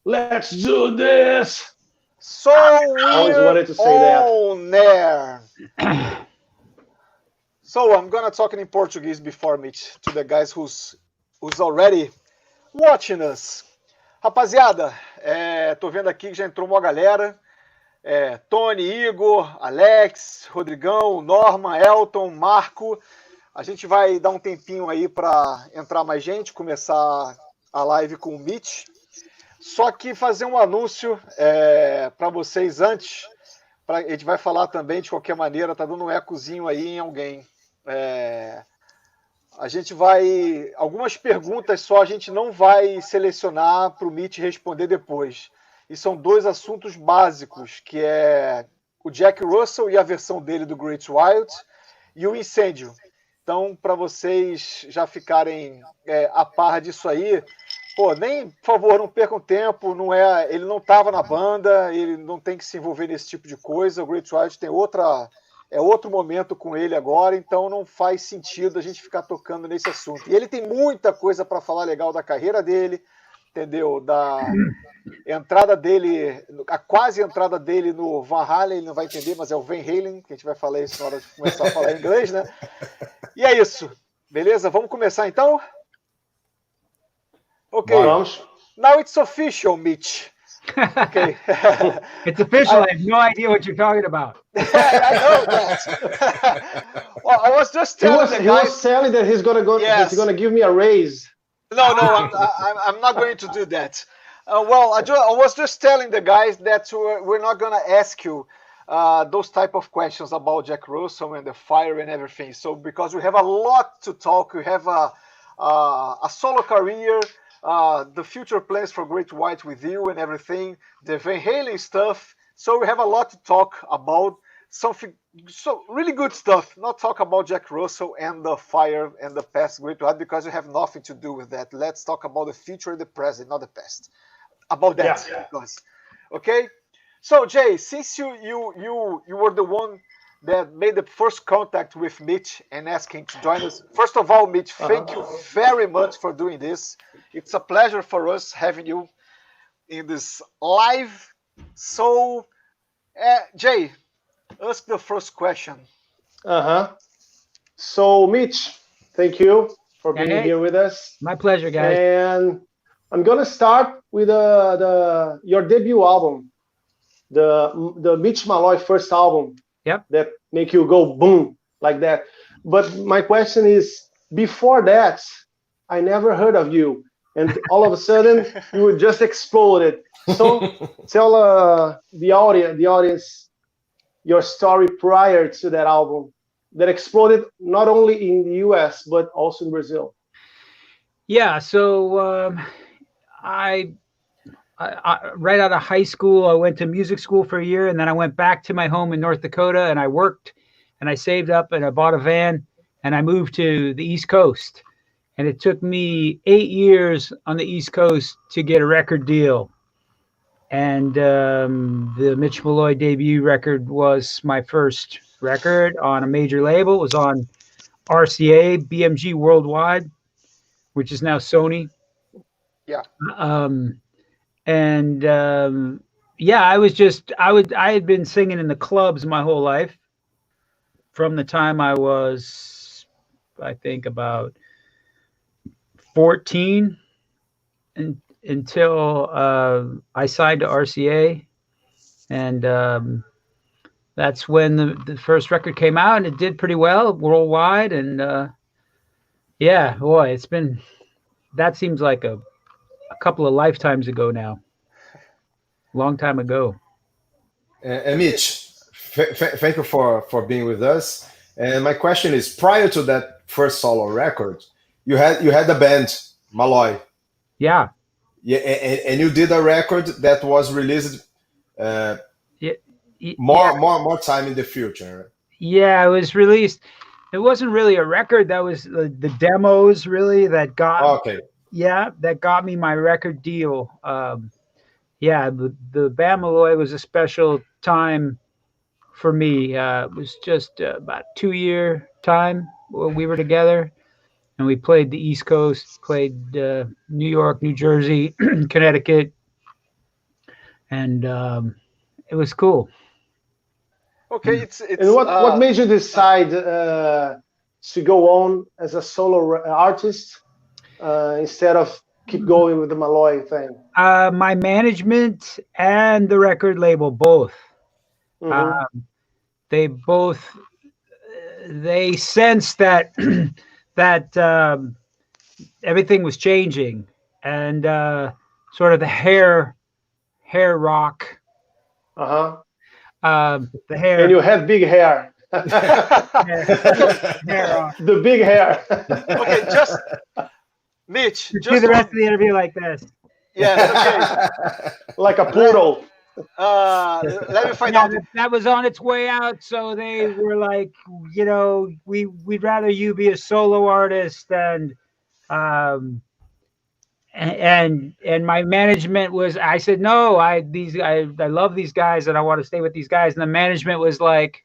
Let's do this. So always wanted to say that. on there. So I'm gonna talk in Portuguese before Mitch to the guys who's already watching us. Rapaziada, tô vendo aqui que já entrou uma galera. Tony, Igor, Alex, Rodrigão, Norma, Elton, Marco. A gente vai dar um tempinho aí para entrar mais gente, começar a live com o Mitch. Só que fazer um anúncio para vocês antes. A gente vai falar também de qualquer maneira, tá dando um ecozinho aí em alguém. A gente vai... Algumas perguntas só a gente não vai selecionar para o Mitch responder depois. E são dois assuntos básicos, que é o Jack Russell e a versão dele do Great Wild e o incêndio. Então, para vocês já ficarem a par disso aí, pô, por favor, não percam tempo, ele não estava na banda, ele não tem que se envolver nesse tipo de coisa, o Great Wild tem outro momento com ele agora, então não faz sentido a gente ficar tocando nesse assunto. E ele tem muita coisa para falar legal da carreira dele, entendeu? Da entrada dele, a quase entrada dele no Van Halen, ele não vai entender, mas é o Van Halen, que a gente vai falar isso na hora de começar a falar inglês, né? E é isso, beleza? Vamos começar então? Ok. Vamos. Now it's official, Mitch. Okay. It's official. I have no idea what you're talking about. I know that. Well, I was just telling the guys. He was telling that he's gonna go. Yes. He's gonna give me a raise. No, I'm not going to do that. Well, I was just telling the guys that we're not gonna ask you those type of questions about Jack Russell and the fire and everything. So because we have a lot to talk, we have a solo career. The future plans for Great White with you and everything, the Van Halen stuff. So we have a lot to talk about. Something so really good stuff. Not talk about Jack Russell and the fire and the past Great White because you have nothing to do with that. Let's talk about the future and the present, not the past. About that, because okay. So Jay, since you were the one that made the first contact with Mitch and asked him to join us. First of all, Mitch, thank you very much for doing this. It's a pleasure for us having you in this live. So, Jay, ask the first question. So, Mitch, thank you for being here with us. My pleasure, guys. And I'm gonna start with your debut album, the Mitch Malloy first album. Yep. That make you go boom like that. But my question is, before that, I never heard of you, and all of a sudden you just exploded. So tell the audience your story prior to that album that exploded not only in the US but also in Brazil. Yeah. So I right out of high school, I went to music school for a year, and then I went back to my home in North Dakota, and I worked, and I saved up, and I bought a van, and I moved to the East Coast. And it took me 8 years on the East Coast to get a record deal. And the Mitch Malloy debut record was my first record on a major label. It was on RCA, BMG Worldwide, which is now Sony. Yeah. I had been singing in the clubs my whole life from the time I was, I think, about 14 until I signed to RCA. And that's when the first record came out, and it did pretty well worldwide. And yeah, boy, that seems like a couple of lifetimes ago now. Long time ago. And Mitch, thank you for being with us. And my question is, prior to that first solo record, you had the band Malloy. Yeah. Yeah, and you did a record that was released more time in the future. Yeah, it was released. It wasn't really a record. That was the demos really that got. Okay. Yeah, that got me my record deal. Yeah, the band Malloy was a special time for me. It was just about 2-year time when we were together, and we played the East Coast, played New York, New Jersey, Connecticut, and it was cool. Okay, it's And what made you decide to go on as a solo artist instead of keep going with the Malloy thing? My management and the record label both. They both they sensed that that everything was changing, and sort of the hair rock. The hair. And you have big hair. Hair rock. The big hair. Okay, just Mitch. Do Just the rest of the interview like this. Yes. Okay. Like a poodle. Let me find out. That was on its way out, so they were like, you know, we'd rather you be a solo artist, and my management was, I said no, I love these guys and I want to stay with these guys, and the management was like,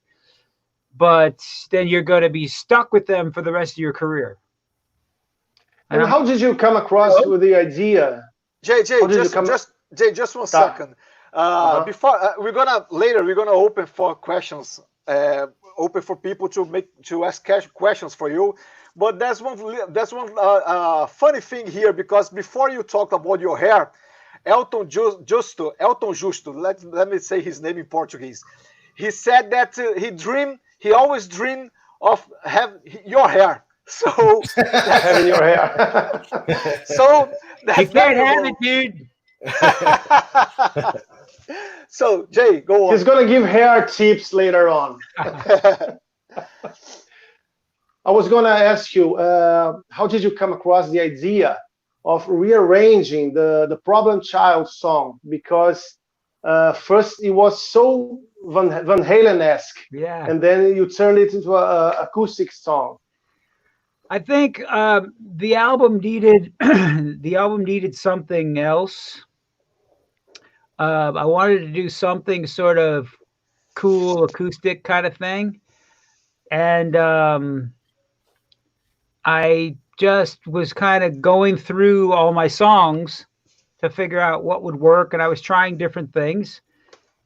but then you're going to be stuck with them for the rest of your career. Uh-huh. And how did you come across with the idea? Jay, just one second. Before we're gonna open for questions, open for people to ask questions for you. But there's one funny thing here, because before you talked about your hair, Elton Justo, let me say his name in Portuguese. He said that he always dreamed of having your hair. So having your hair. So that's you can't have it, dude. So Jay, go on. He's gonna give hair tips later on. I was gonna ask you, how did you come across the idea of rearranging the Problem Child song? Because first it was so Van Halen-esque, and then you turned it into an acoustic song. I think the album needed something else. I wanted to do something sort of cool, acoustic kind of thing, and I just was kind of going through all my songs to figure out what would work, and I was trying different things,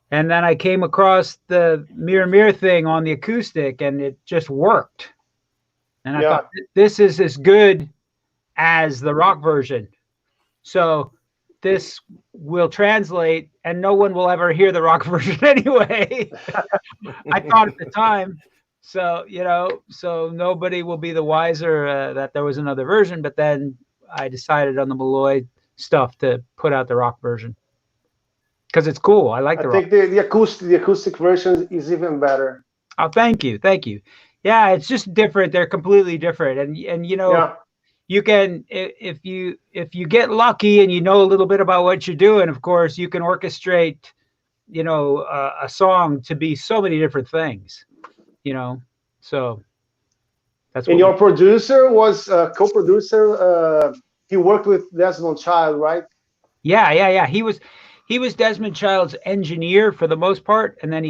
and then I came across the Mirror Mirror thing on the acoustic, and it just worked. And I thought, this is as good as the rock version. So this will translate, and no one will ever hear the rock version anyway. I thought at the time. So, you know, so nobody will be the wiser that there was another version. But then I decided on the Malloy stuff to put out the rock version, because it's cool. I like the rock. I think the acoustic version is even better. Oh, thank you. Yeah, it's just different. They're completely different, and you know, you can, if you get lucky and you know a little bit about what you're doing, of course, you can orchestrate, you know, a song to be so many different things, you know. So that's. And your producer was co-producer. He worked with Desmond Child, right? Yeah. He was Desmond Child's engineer for the most part, and then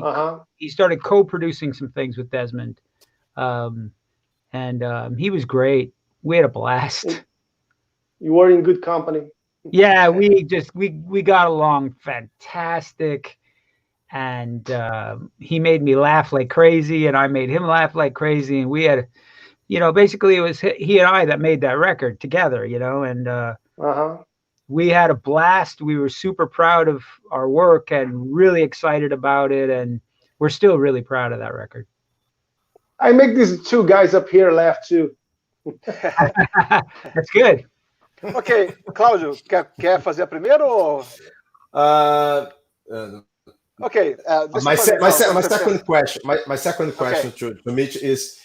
he started co-producing some things with Desmond. He was great. We had a blast. You were in good company. Yeah, we got along fantastic, and he made me laugh like crazy, and I made him laugh like crazy, and we had, you know, basically it was he and I that made that record together, you know, and we had a blast. We were super proud of our work and really excited about it, and we're still really proud of that record. I make these two guys up here laugh too. That's good. Okay, Cláudio, quer fazer a primeira ou? Okay. My second question to Mitch is,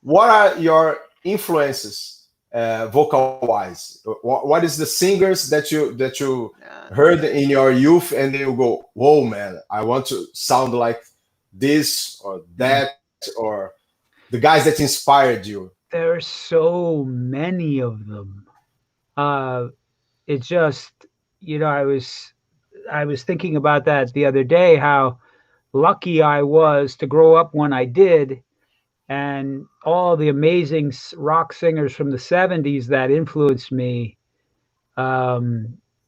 what are your influences, vocal-wise? What is the singers that you heard in your youth, and you go, whoa, man, I want to sound like this or that, or the guys that inspired you? There are so many of them. It just, you know, I was thinking about that the other day, how lucky I was to grow up when I did, and all the amazing rock singers from the 70s that influenced me.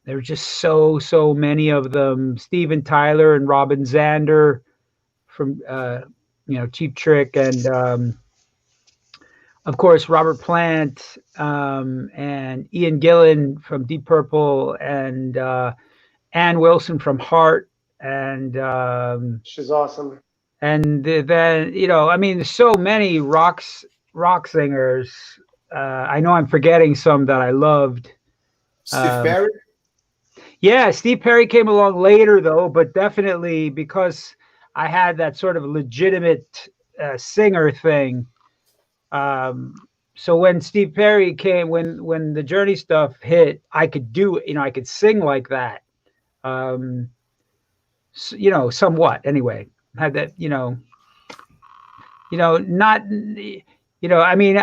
there were just so many of them. Steven Tyler and Robin Zander from Cheap Trick, and of course Robert Plant, and Ian Gillan from Deep Purple, and Ann Wilson from Heart, and she's awesome. And then I mean, there's so many rock singers. I know I'm forgetting some that I loved. Steve Perry? Yeah, Steve Perry came along later, though, but definitely because I had that sort of legitimate singer thing. So when Steve Perry came, when the Journey stuff hit, I could do it. I could sing like that. Somewhat anyway. Had that, not. I mean,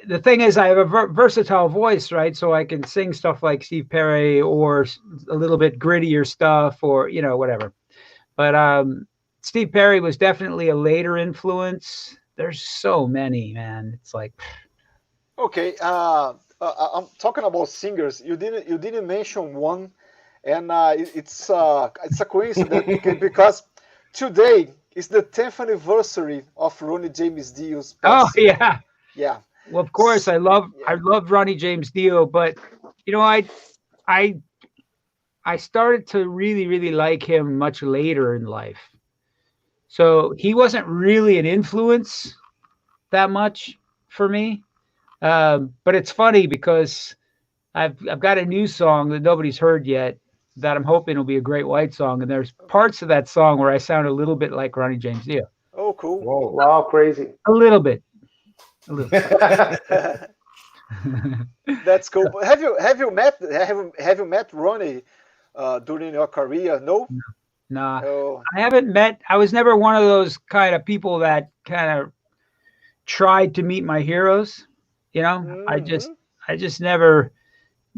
the thing is, I have a versatile voice, right? So I can sing stuff like Steve Perry, or a little bit grittier stuff, or whatever. But Steve Perry was definitely a later influence. There's so many, man. It's like, okay. I'm talking about singers. You didn't mention one, and it's a coincidence because today is the 10th anniversary of Ronnie James Dio's passing. Oh yeah. Yeah. Well, of course, I love Ronnie James Dio, but I started to really like him much later in life. So he wasn't really an influence that much for me. But it's funny because I've got a new song that nobody's heard yet that I'm hoping will be a Great White song, and there's parts of that song where I sound a little bit like Ronnie James Dio. Oh, cool! Whoa, wow, crazy! A little bit. That's cool. Have you met Ronnie during your career? No. Nah, I haven't met. I was never one of those kind of people that kind of tried to meet my heroes. I just never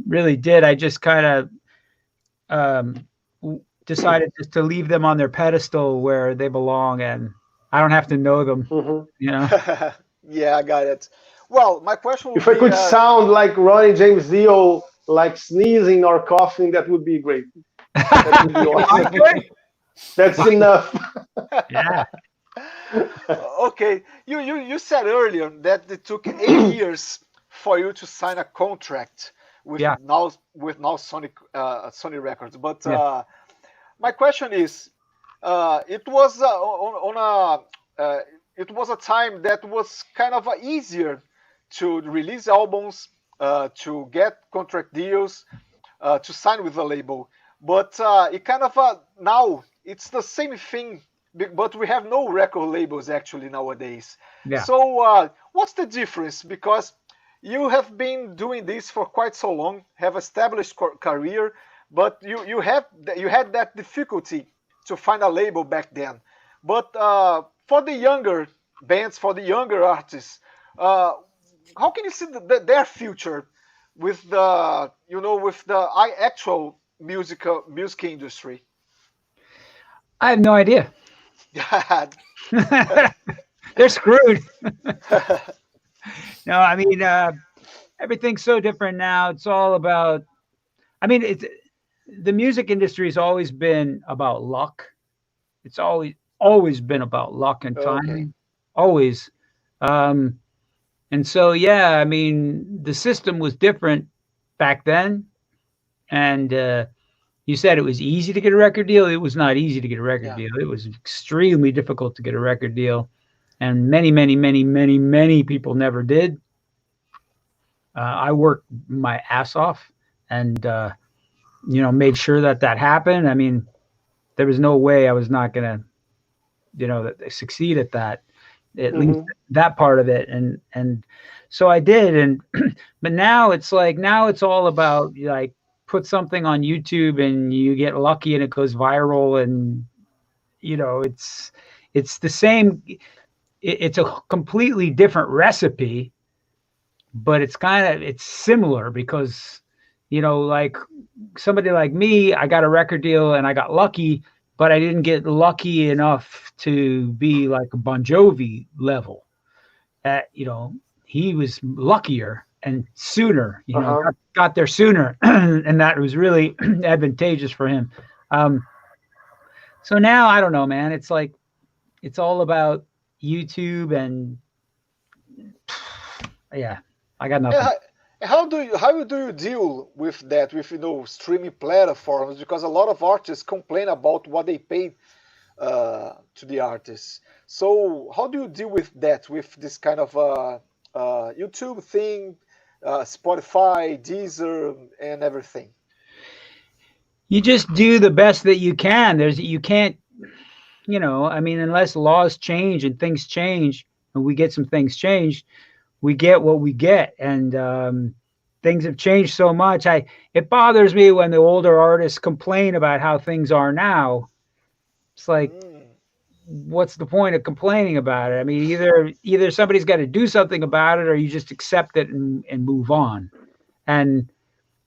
really did. I just kind of decided just to leave them on their pedestal where they belong, and I don't have to know them. Mm-hmm. Yeah, I got it. Well, my question would be, I could sound like Ronnie James Dio, like sneezing or coughing, that would be great. That would be awesome. That's enough. Yeah. Okay. You said earlier that it took 8 years for you to sign a contract with now Sony Records, but my question is, it was it was a time that was kind of easier to release albums, to get contract deals, to sign with a label, but it kind of now it's the same thing, but we have no record labels actually nowadays. Yeah. So what's the difference? Because you have been doing this for quite so long, have established career, but you had that difficulty to find a label back then. But for the younger bands, for the younger artists, how can you see their future with the actual music industry? I have no idea. They're screwed. No, I mean, everything's so different now. It's all about, I mean, the music industry has always been about luck. It's always been about luck and timing. Always. And so, yeah, I mean, the system was different back then. And you said it was easy to get a record deal. It was not easy to get a record deal. It was extremely difficult to get a record deal. And many people never did. I worked my ass off and, made sure that happened. I mean, there was no way I was not going to, succeed at that, at least that part of it. And so I did. But now it's all about like, put something on YouTube and you get lucky and it goes viral. And, it's the same. It's a completely different recipe, but it's similar because, like somebody like me, I got a record deal and I got lucky, but I didn't get lucky enough to be like a Bon Jovi level. He was luckier, and sooner, you know, got there sooner. And that was really advantageous for him. So now, I don't know, man, it's like, it's all about YouTube and yeah, I got nothing. How do you deal with that, with, you know, streaming platforms? Because a lot of artists complain about what they pay to the artists. So how do you deal with that, with this kind of YouTube thing, Spotify, Deezer, and everything? You just do the best that you can. You can't, you know, I mean, unless laws change and things change, and we get some things changed, we get what we get. And things have changed so much. It bothers me when the older artists complain about how things are now. It's like, what's the point of complaining about it? I mean, either somebody's got to do something about it, or you just accept it and move on. And,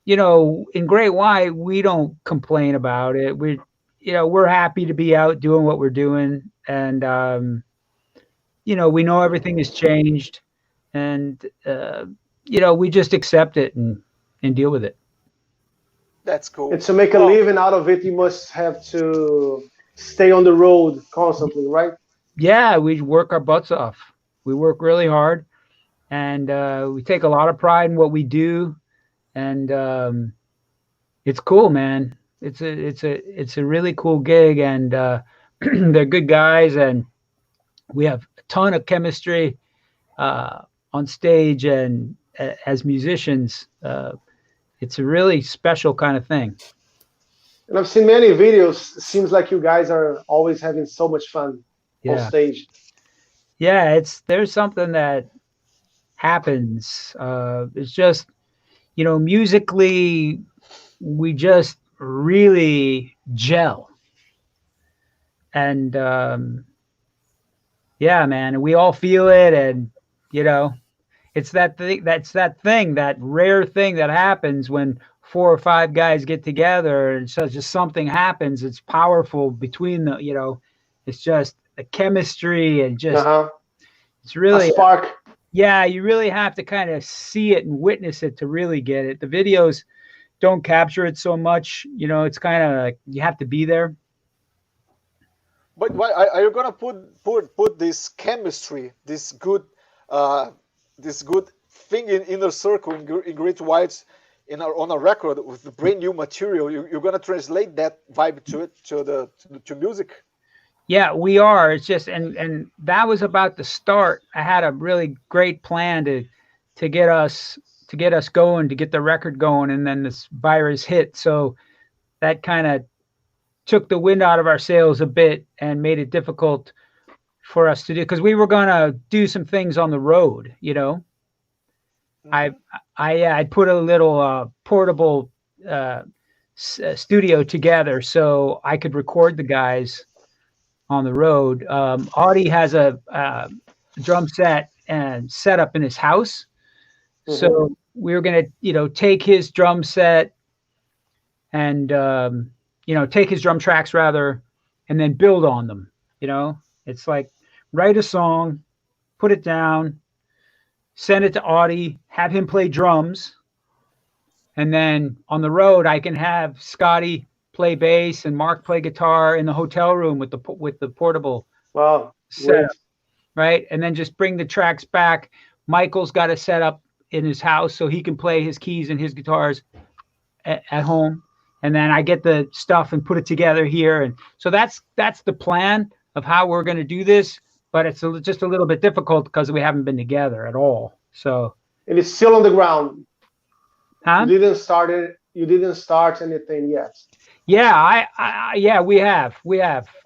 you know, in Great White, we don't complain about it. We're happy to be out doing what we're doing. And, you know, we know everything has changed, and, you know, we just accept it and deal with it. That's cool. And to make a living out of it, you must have to stay on the road constantly, right? Yeah, we work our butts off. We work really hard, and we take a lot of pride in what we do. And it's cool, man. It's a really cool gig, and they're good guys, and we have a ton of chemistry on stage and as musicians. It's a really special kind of thing. And I've seen many videos. It seems like you guys are always having so much fun on stage. Yeah, there's something that happens. It's just, you know, musically, we just really gel. And yeah, man, we all feel it. And, you know, it's that thing, that rare thing that happens when 4 or 5 guys get together, and so just something happens. It's powerful between the, you know, it's just the chemistry, and just it's really a spark. Yeah, you really have to kind of see it and witness it to really get it. The videos don't capture it so much, you know. It's kind of like you have to be there. But why are you gonna put this chemistry, this good thing in Inner Circle in Great Whites on a record with the brand new material? You're gonna translate that vibe to music? Yeah, we are. It's just, and that was about the start. I had a really great plan to get us going, to get the record going, and then this virus hit. So that kind of took the wind out of our sails a bit and made it difficult for us to do, because we were gonna do some things on the road, you know. I put a little portable studio together so I could record the guys on the road. Audie has a drum set and set up in his house. So we were going to, you know, take his drum set and, you know, take his drum tracks rather, and then build on them. You know, it's like write a song, put it down, send it to Audie, have him play drums. And then on the road, I can have Scotty play bass and Mark play guitar in the hotel room with the portable setup, right? And then just bring the tracks back. Michael's got a setup in his house so he can play his keys and his guitars at home. And then I get the stuff and put it together here. And so that's the plan of how we're going to do this. But it's just a little bit difficult because we haven't been together at all. So, and it's still on the ground. Huh? You didn't start it. You didn't start anything yet. Yeah, yeah, we have.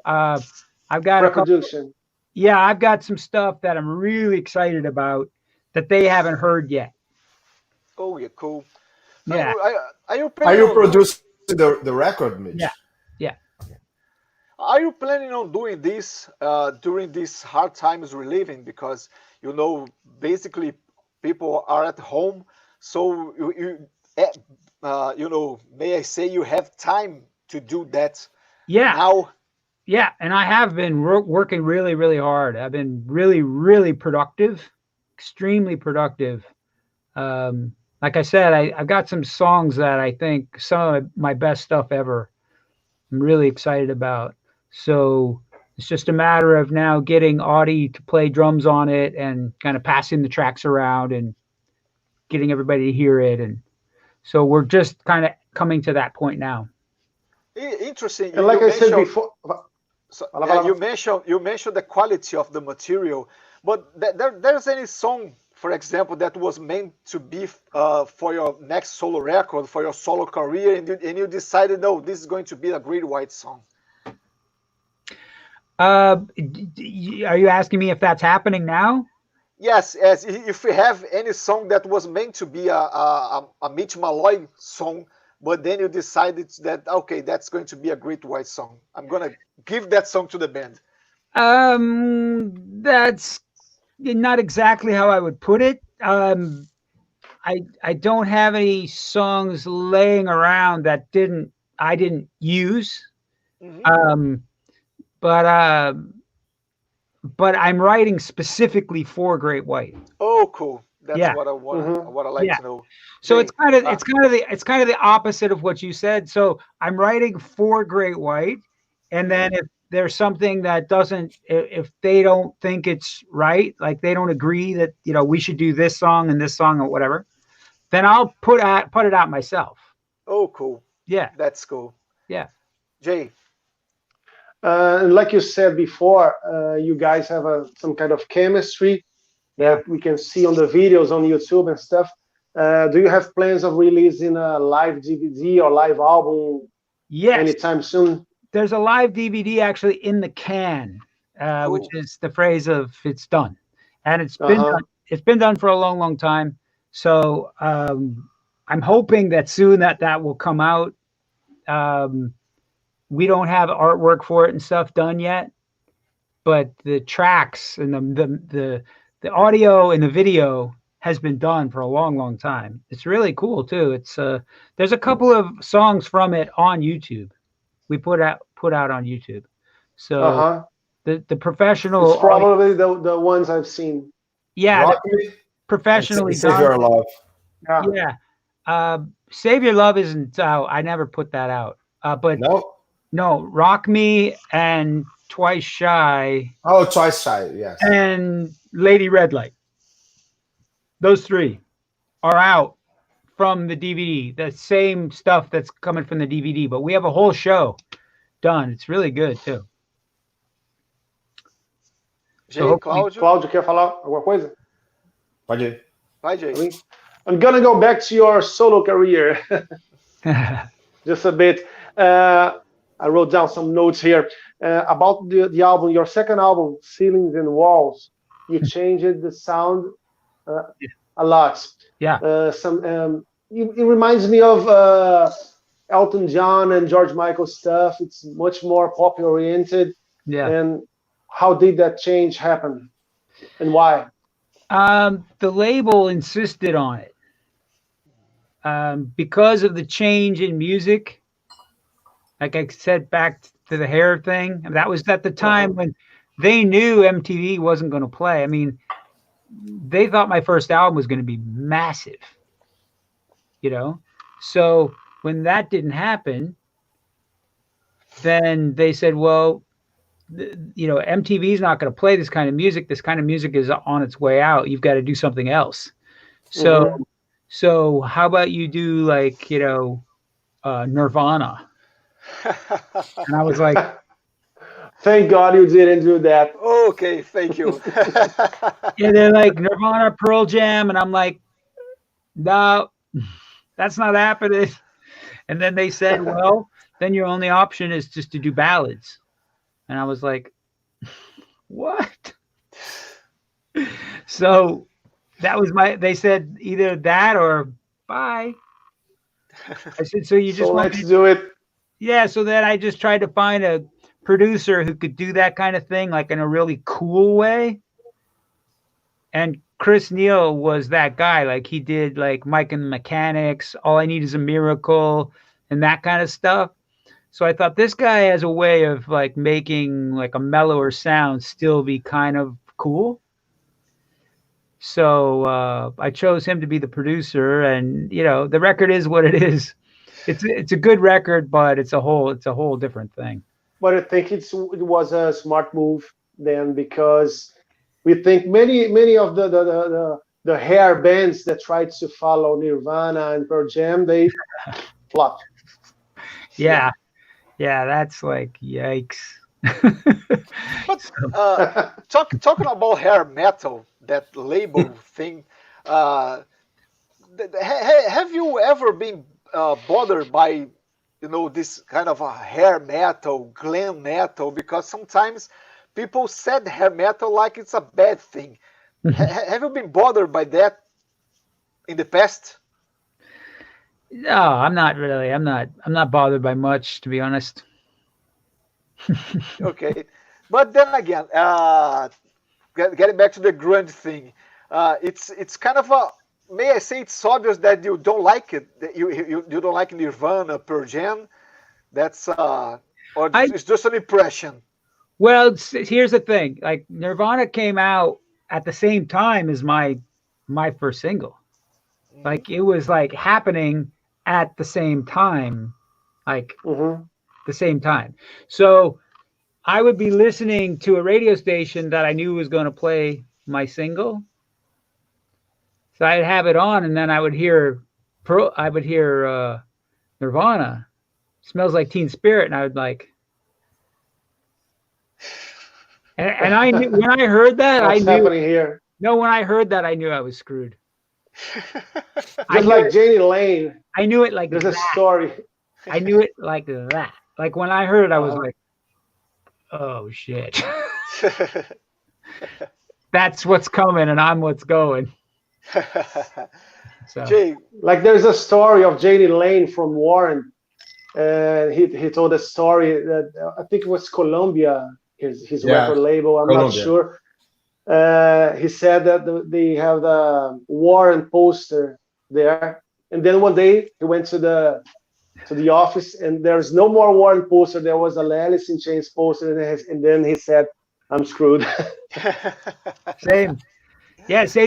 I've got production. Yeah, I've got some stuff that I'm really excited about that they haven't heard yet. Oh, yeah, cool. Yeah. Are you producing the record, Mitch? Yeah. Are you planning on doing this during these hard times we're living? Because, you know, basically people are at home, so you know, may I say, you have time to do that. Yeah. Now. Yeah, and I have been working really, really hard. I've been really, really productive, extremely productive. Like I said, I've got some songs that I think some of my best stuff ever. I'm really excited about. So it's just a matter of now getting Audie to play drums on it and kind of passing the tracks around and getting everybody to hear it. And so we're just kind of coming to that point now. Interesting. And like I said before, you mentioned the quality of the material, but there's any song, for example, that was meant to be for your next solo record, for your solo career, and you decided, no, this is going to be a Great White song? Are you asking me if that's happening now? Yes, as if we have any song that was meant to be a Mitch Malloy song, but then you decided that, okay, that's going to be a Great White song. I'm going to give that song to the band. That's not exactly how I would put it. I don't have any songs laying around that I didn't use. Mm-hmm. But I'm writing specifically for Great White. Oh, cool. That's what I want. Mm-hmm. What I like to know. So it's kind of the opposite of what you said. So I'm writing for Great White, and then if there's something that if they don't think it's right, like they don't agree that we should do this song and this song or whatever, then I'll put it out myself. Oh, cool. Yeah, that's cool. Yeah, Jay. And like you said before, you guys have some kind of chemistry that we can see on the videos on YouTube and stuff. Do you have plans of releasing a live DVD or live album anytime soon? There's a live DVD actually in the can, which is the phrase of it's done. And it's been done. It's been done for a long, long time. So I'm hoping that soon that will come out. We don't have artwork for it and stuff done yet, but the tracks and the audio and the video has been done for a long, long time. It's really cool too. It's there's a couple of songs from it on YouTube. We put out on YouTube. So the professional, it's probably the ones I've seen. Yeah, professionally done. Save Your Love. Yeah. Save Your Love isn't out. I never put that out. But no, Rock Me and Twice Shy. Oh, Twice Shy, yes. And Lady Red Light. Those three are out from the DVD. The same stuff that's coming from the DVD, but we have a whole show done. It's really good too. Cláudio, quer falar alguma coisa? Pode ir. Vai, Jay. I'm gonna go back to your solo career just a bit. I wrote down some notes here about the album, your second album, Ceilings and Walls. You changed the sound a lot. Yeah. It reminds me of Elton John and George Michael stuff. It's much more pop oriented. Yeah. And how did that change happen, and why? The label insisted on it because of the change in music. Like I said, back to the hair thing. That was at the time when they knew MTV wasn't going to play. I mean, they thought my first album was going to be massive, So when that didn't happen, then they said, well, MTV's not going to play this kind of music. This kind of music is on its way out. You've got to do something else. So how about you do like, Nirvana? And I was like, thank God you didn't do that. Okay, thank you. Yeah, they're like Nirvana, Pearl Jam, and I'm like, no, that's not happening. And then they said, well, then your only option is just to do ballads. And I was like, what? So that was they said either that or bye. I said, so you just want to do it? Yeah. So then I just tried to find a producer who could do that kind of thing, like in a really cool way. And Chris Neal was that guy. Like he did like Mike and the Mechanics, All I Need Is a Miracle, and that kind of stuff. So I thought this guy has a way of like making like a mellower sound still be kind of cool. So I chose him to be the producer, and you know, the record is what it is. It's a good record, but it's a whole different thing. But I think it was a smart move then, because we think many of the hair bands that tried to follow Nirvana and Pearl Jam, they flopped. Yeah, that's like yikes. But talking about hair metal, that label thing, have you ever been bothered by, you know, this kind of a hair metal, glam metal? Because sometimes people said hair metal like it's a bad thing. Have you been bothered by that in the past? No, I'm not really. I'm not bothered by much, to be honest. Okay, but then again, getting back to the grunge thing, it's kind of a, may I say, it's obvious that you don't like it. That you don't like Nirvana, Pearl Jam. That's or it's just an impression. Well, here's the thing: like Nirvana came out at the same time as my first single. Like it was like happening at the same time, like the same time. So I would be listening to a radio station that I knew was going to play my single. So I'd have it on, and then I would hear Nirvana, Smells Like Teen Spirit, and I would like, and I knew when I heard that, What's happening here? No, when I heard that, I knew I was screwed. Just like Janie Lane. I knew it like there's that. A story. I knew it like that. Like when I heard it, I was like, "Oh shit, that's what's coming, and I'm what's going." So, Jay, like there's a story of Janie Lane from Warren, and he told a story that I think it was Columbia, his record label. I'm not sure. He said that they have the Warren poster there, and then one day he went to the office, and there's no more Warren poster. There was a Alice in Chains poster, and then he said, "I'm screwed." Same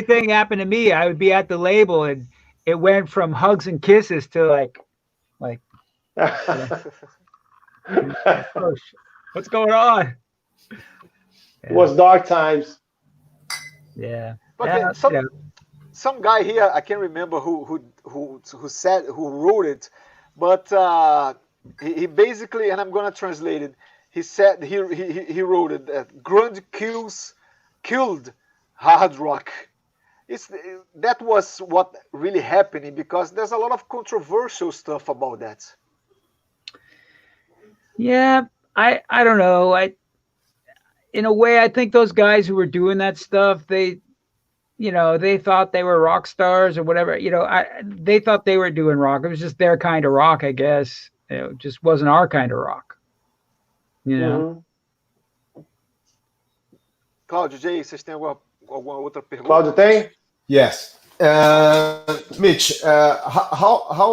thing happened to me. I would be at the label, and it went from hugs and kisses to like, oh, what's going on? It was dark times. Yeah. But some guy here, I can't remember who wrote it, but he basically, and I'm gonna translate it. He said he wrote it that grunge killed hard rock. That was what really happening, because there's a lot of controversial stuff about that. Yeah, I don't know. In a way, I think those guys who were doing that stuff, they thought they were rock stars or whatever. They thought they were doing rock. It was just their kind of rock, I guess. It just wasn't our kind of rock. You know. Cláudio, Jay, vocês têm alguma outra pergunta? Cláudio tem? Yes. Mitch, how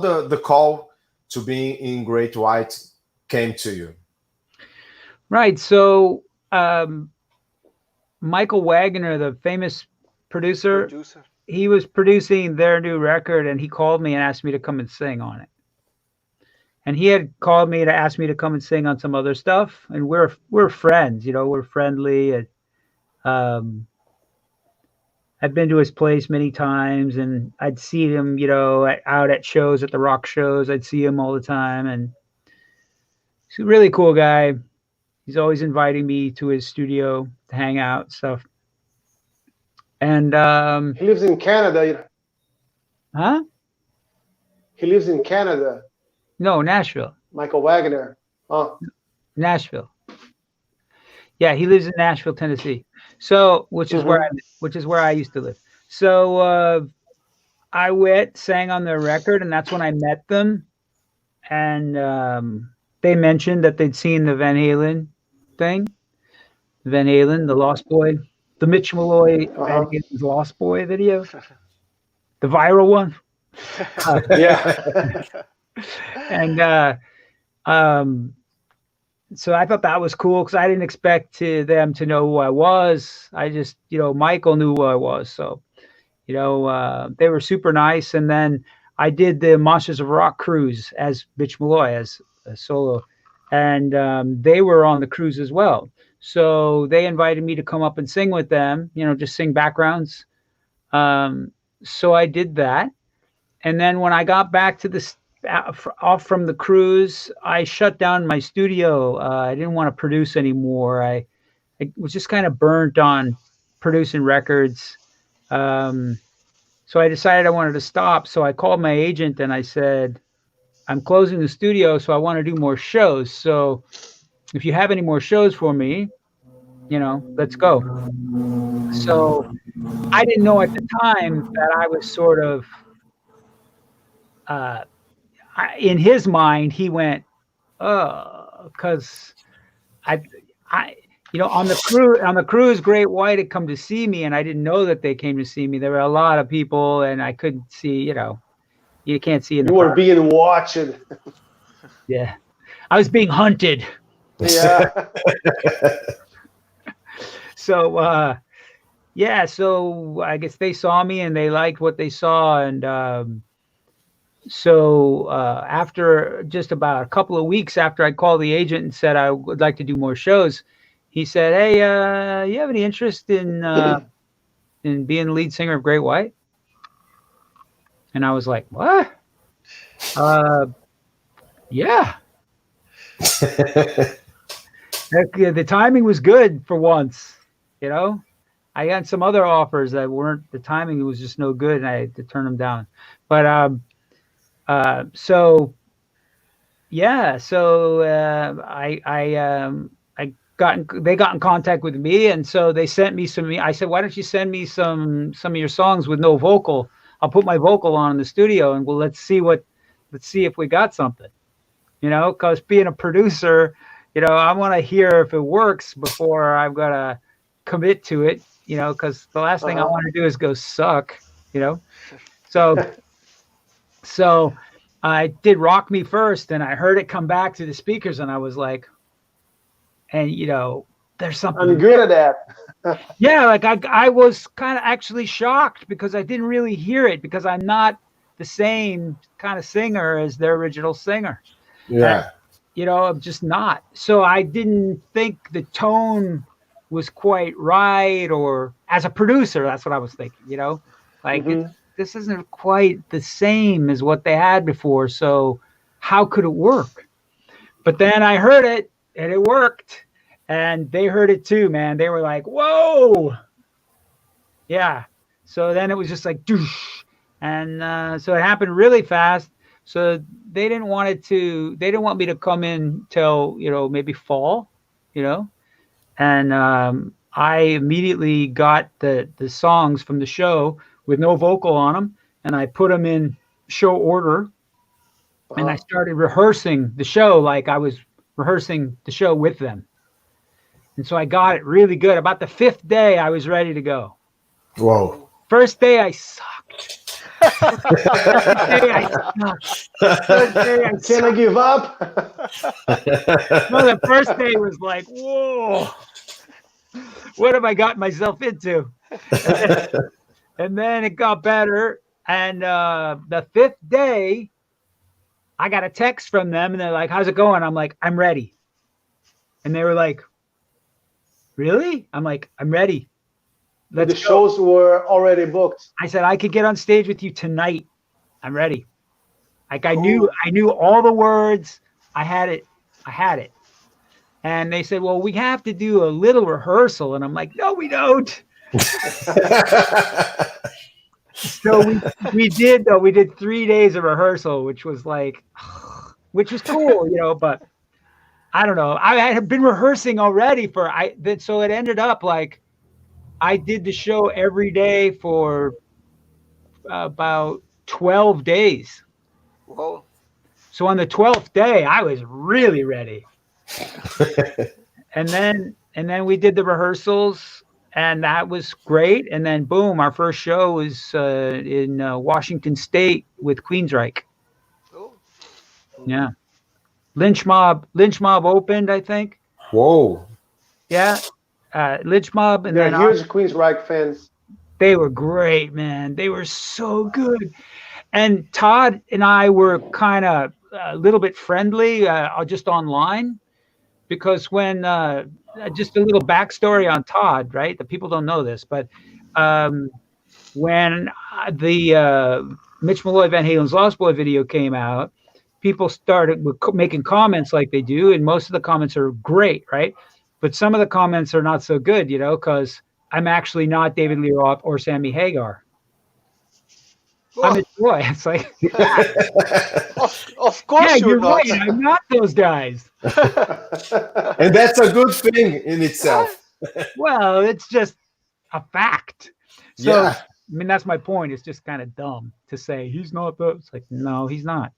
the call to being in Great White came to you? Right. So Michael Wagner, the famous producer, he was producing their new record, and he called me and asked me to come and sing on it. And he had called me to ask me to come and sing on some other stuff. And we're friends, we're friendly. And I've been to his place many times, and I'd see him, out at shows, at the rock shows. I'd see him all the time, and he's a really cool guy. He's always inviting me to his studio to hang out and stuff. And he lives in Canada. Huh? He lives in Canada. No, Nashville. Michael Wagner. Oh. Nashville. Yeah, he lives in Nashville, Tennessee. So, which is where I used to live. So I sang on their record, and that's when I met them. And they mentioned that they'd seen the Van Halen thing. Van Halen, the Lost Boy, the Mitch Malloy Van Halen's Lost Boy video, the viral one. Yeah. And so I thought that was cool because I didn't expect them to know who I was. I just, Michael knew who I was. So, they were super nice. And then I did the Monsters of Rock cruise as Mitch Malloy, as a solo. And they were on the cruise as well. So they invited me to come up and sing with them, just sing backgrounds. So I did that. And then when I got back to off from the cruise, I shut down my studio. I didn't want to produce anymore. I was just kind of burnt on producing records. So I decided I wanted to stop. So I called my agent and I said, I'm closing the studio, so I want to do more shows. So if you have any more shows for me, let's go. So I didn't know at the time that I was sort of, in his mind, he went, because on the cruise, Great White had come to see me, and I didn't know that they came to see me. There were a lot of people, and I couldn't see, you can't see in the You were park. being watched. Yeah, I was being hunted. Yeah. So, so I guess they saw me and they liked what they saw. And so after just about a couple of weeks after I called the agent and said I would like to do more shows, he said, hey, you have any interest in being the lead singer of Great White? And I was like, what? Yeah. The timing was good for once, I got some other offers that weren't, the timing was just no good, and I had to turn them down. But they got in contact with me, and so they sent me some. I said, why don't you send me some of your songs with no vocal? I'll put my vocal on in the studio, and let's see if we got something, because being a producer, I want to hear if it works before I've got to commit to it, because the last thing I want to do is go suck, So I did Rock Me First, and I heard it come back to the speakers, and I was like, and there's something. I'm good at that. Yeah, like I was kind of actually shocked because I didn't really hear it, because I'm not the same kind of singer as their original singer. Yeah. I'm just not. So I didn't think the tone was quite right, or as a producer, that's what I was thinking, this isn't quite the same as what they had before. So how could it work? But then I heard it and it worked, and they heard it too, man. They were like, whoa. Yeah. So then it was just like, doosh. And so it happened really fast. So they didn't want me to come in till, maybe fall, and I immediately got the songs from the show with no vocal on them, and I put them in show order, and I started rehearsing the show like I was rehearsing the show with them. And so I got it really good. About the 5th day, I was ready to go. Whoa. First day, I sucked. Can I give up? No, the first day was like, whoa, what have I gotten myself into? And then it got better. And the 5th day, I got a text from them, and they're like, how's it going? I'm like, I'm ready. And they were like, really? I'm like, I'm ready. The shows were already booked. I said, I could get on stage with you tonight. I'm ready. Like I knew all the words. I had it. And they said, well, we have to do a little rehearsal. And I'm like, no, we don't. So we did 3 days of rehearsal, which was cool, but I don't know. I had been rehearsing already so it ended up like I did the show every day for about 12 days. Whoa. So on the 12th day, I was really ready. and then we did the rehearsals, and that was great. And then boom, our first show was in Washington State with Queensryche. Oh. Yeah. Lynch Mob opened, I think. Whoa. Yeah. Lynch Mob. And They're then huge Queensryche fans. they were great, man. They were so good. And Todd and I were kind of a little bit friendly just online, because when just a little backstory on Todd, right? The people don't know this, but when the Mitch Malloy Van Halen's Lost Boy video came out, people started making comments like they do, and most of the comments are great, right? But some of the comments are not so good, you know, because I'm actually not David Lee Roth or Sammy Hagar. I'm a boy. It's like, of course, yeah, you're not. right. I'm not those guys. And that's a good thing in itself. Well, it's just a fact. So, Yeah. I mean, that's my point. It's just kind of dumb to say he's not those. It's like, no, he's not.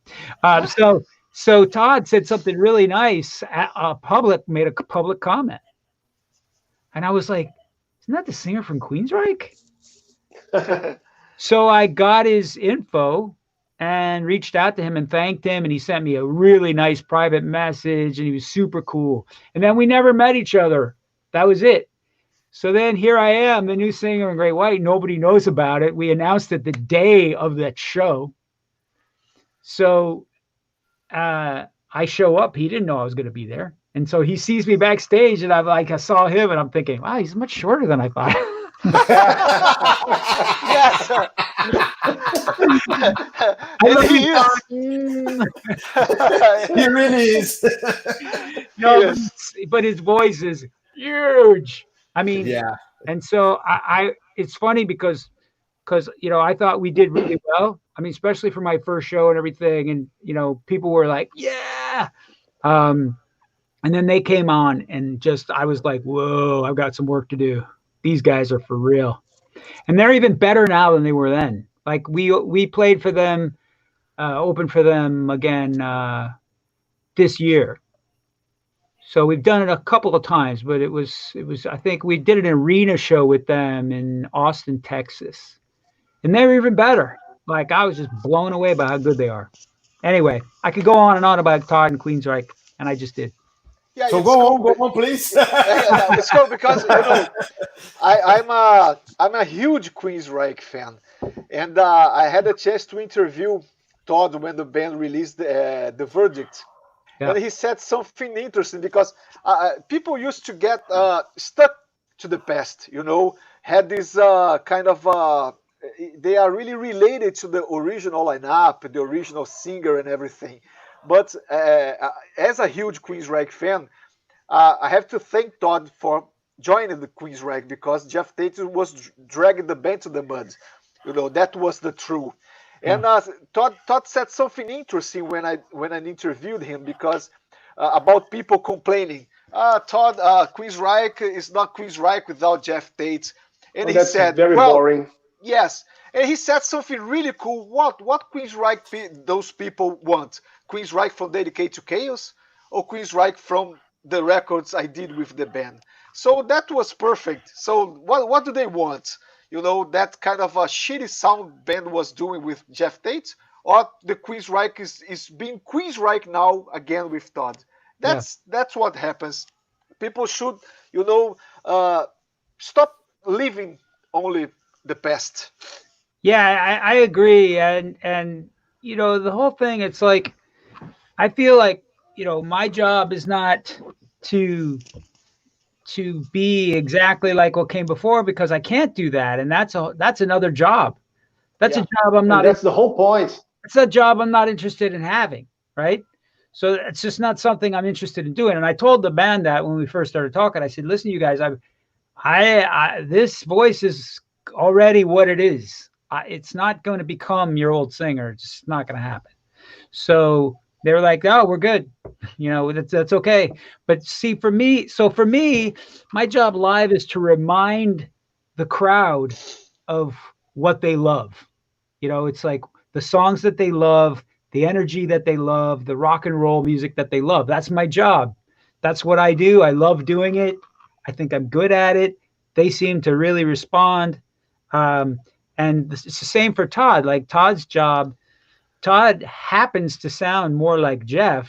So Todd said something really nice. Made a public comment, and I was like, isn't that the singer from Queensryche? So I got his info and reached out to him and thanked him, and he sent me a really nice private message, and he was super cool. And then we never met each other. That was it. So then here I am, the new singer in Great White. Nobody knows about it. We announced it the day of that show. So I show up. He didn't know I was going to be there. And so he sees me backstage, and I saw him, and I'm thinking, wow, he's much shorter than I thought. Yes. And he is. He really is. No, Yes. but his voice is huge. I mean, Yeah. and so it's funny because you know, I thought we did really well. I mean, especially for my first show and everything, and you know, people were like, yeah. And then they came on, and just I was like, whoa, I've got some work to do. These guys are for real, and they're even better now than they were then. Like we played for them, opened for them again this year. So we've done it a couple of times, but it was I think we did an arena show with them in Austin, Texas, and they're even better. Like I was just blown away by how good they are. Anyway, I could go on and on about Todd and Queensryche, and I just did. Yeah, So it's go cool. on, please. Let's go, because you know, I'm a huge Queensryche fan, and I had a chance to interview Todd when the band released the Verdict. Yeah. And he said something interesting, because people used to get stuck to the past, you know, had this kind of, they are really related to the original lineup, the original singer and everything. But as a huge Queensryche fan, I have to thank Todd for joining the Queensryche, because Jeff Tate was dragging the band to the mud. You know, that was the truth. And Todd said something interesting when I interviewed him, because about people complaining. Todd, Queensryche is not Queensryche without Jeff Tate. And he that's said, very well, boring. yes. And he said something really cool. What Queensryche those people want? Queensryche from Dedicate to Chaos, or Queensryche from the records I did with the band? So that was perfect. So what do they want? You know, that kind of a shitty sound band was doing with Jeff Tate, or the Queensryche is being Queensryche now again with Todd. That's what happens. People should, you know, stop living only the past. Yeah, I agree. And, you know, the whole thing, it's like, I feel like, you know, my job is not to be exactly like what came before, because I can't do that. And that's another job. That's a job I'm not. And that's the whole point. It's a job I'm not interested in having. Right. So it's just not something I'm interested in doing. And I told the band that when we first started talking, I said, listen, you guys, this voice is already what it is. It's not going to become your old singer. It's not going to happen. So they were like, "Oh, we're good. You know, that's okay." But see, for me, my job live is to remind the crowd of what they love. You know, it's like the songs that they love, the energy that they love, the rock and roll music that they love. That's my job. That's what I do. I love doing it. I think I'm good at it. They seem to really respond. And it's the same for Todd. Like Todd's job, Todd happens to sound more like Jeff,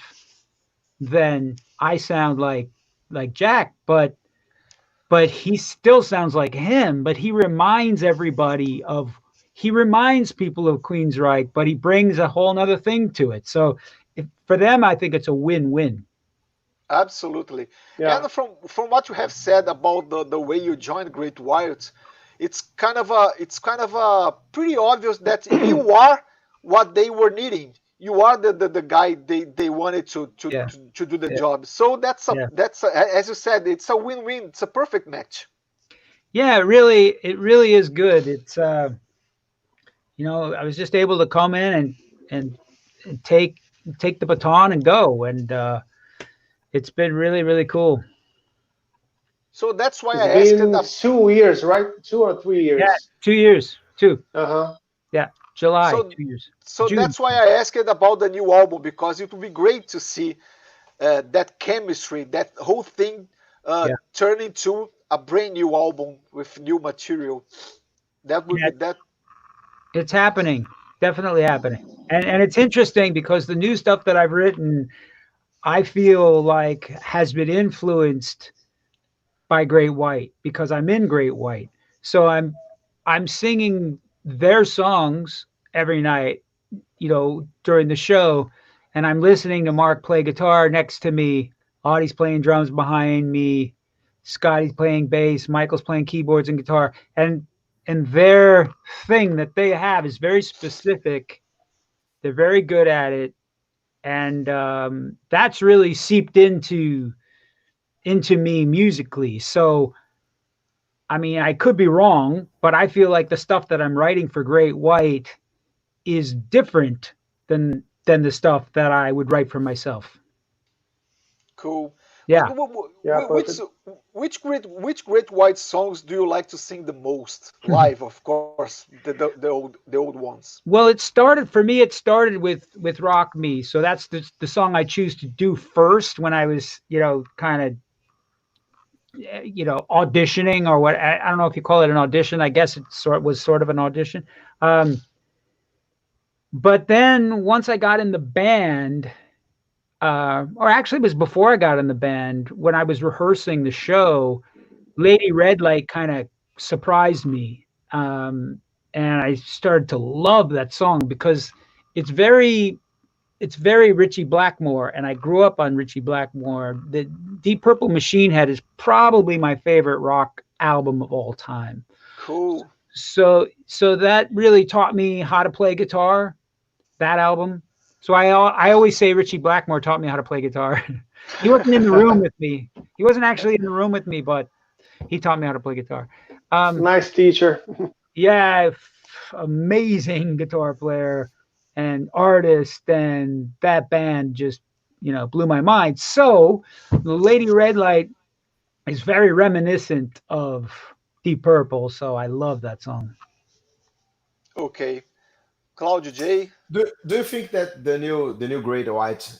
then I sound like Jack, but he still sounds like him, but he reminds everybody of, he reminds people of Queensryche, but he brings a whole nother thing to it. So for them, I think it's a win-win. Absolutely. Yeah. And from what you have said about the way you joined Great White, it's kind of pretty obvious that you are what they were needing. You are the guy they wanted to do the job. So that's as you said, it's a win-win. It's a perfect match. Yeah, it really is good. It's you know, I was just able to come in and take the baton and go, and it's been really cool. So that's why It's been 2 years, right? 2 or 3 years. Yeah, 2 years. 2. Yeah, July. So, 2 years. So June. that's why I asked about the new album, because it would be great to see that chemistry, that whole thing turn into a brand new album with new material. That would be that. It's happening. Definitely happening. And it's interesting because the new stuff that I've written, I feel like has been influenced by Great White, because I'm in Great White. So I'm singing their songs every night, you know, during the show, and I'm listening to Mark play guitar next to me, Audie's playing drums behind me, Scotty's playing bass, Michael's playing keyboards and guitar, and their thing that they have is very specific. They're very good at it, and that's really seeped into me musically. So I mean, I could be wrong, but I feel like the stuff that I'm writing for Great White is different than the stuff that I would write for myself. Cool. Yeah. Which Great White songs do you like to sing the most live? Of course, the old ones. Well, it started with Rock Me, so that's the song I choose to do first when I was, you know, kind of, you know, auditioning, or what, I don't know if you call it an audition. I guess it was sort of an audition. But then once I got in the band, or actually it was before I got in the band, when I was rehearsing the show, Lady Red Light kind of surprised me. And I started to love that song because it's very Ritchie Blackmore, and I grew up on Ritchie Blackmore. The Deep Purple Machine Head is probably my favorite rock album of all time. Cool. So that really taught me how to play guitar, that album. So I always say Ritchie Blackmore taught me how to play guitar. He wasn't in the room with me. He wasn't actually in the room with me, but he taught me how to play guitar. Nice teacher. Yeah, amazing guitar player and artist, and that band just, you know, blew my mind. So Lady Red Light is very reminiscent of Deep Purple, so I love that song. Okay. Claudio J. Do you think that the new Great White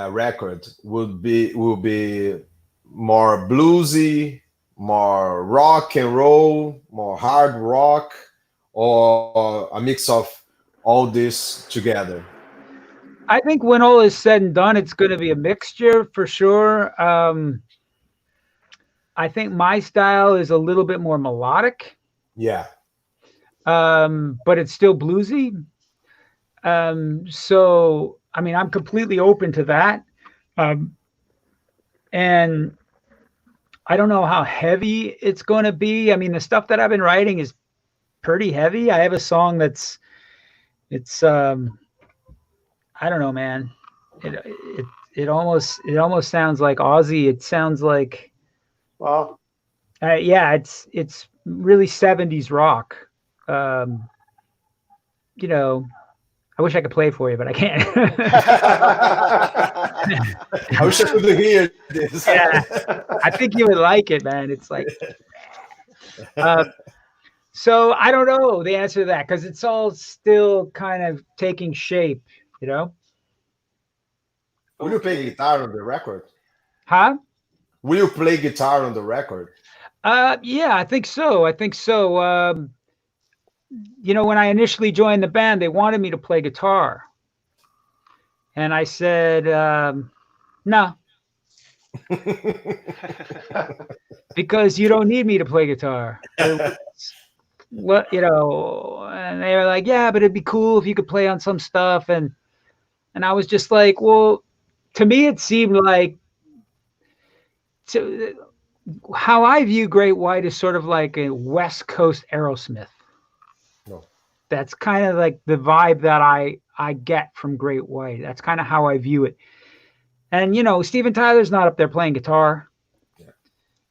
record will be more bluesy, more rock and roll, more hard rock, or a mix of all this together? I think when all is said and done, it's going to be a mixture for sure. I think my style is a little bit more melodic. Yeah. But it's still bluesy. So, I mean, I'm completely open to that. And I don't know how heavy it's going to be. I mean, the stuff that I've been writing is pretty heavy. I have a song it's I don't know, man. It almost sounds like Aussie. It sounds like, wow. Yeah, it's really 70s rock. You know, I wish I could play for you, but I can't. I wish I could hear this. Yeah, I think you would like it, man. It's like, so I don't know the answer to that because it's all still kind of taking shape, you know. Will you play guitar on the record? Huh? Will you play guitar on the record? Yeah, I think so. You know, when I initially joined the band, they wanted me to play guitar. And I said, No. Because you don't need me to play guitar. What, you know, and they were like, yeah, but it'd be cool if you could play on some stuff. And I was just like, well, to me, it seemed like how I view Great White is sort of like a West Coast Aerosmith. No. That's kind of like the vibe that I get from Great White. That's kind of how I view it. And, you know, Steven Tyler's not up there playing guitar. Yeah.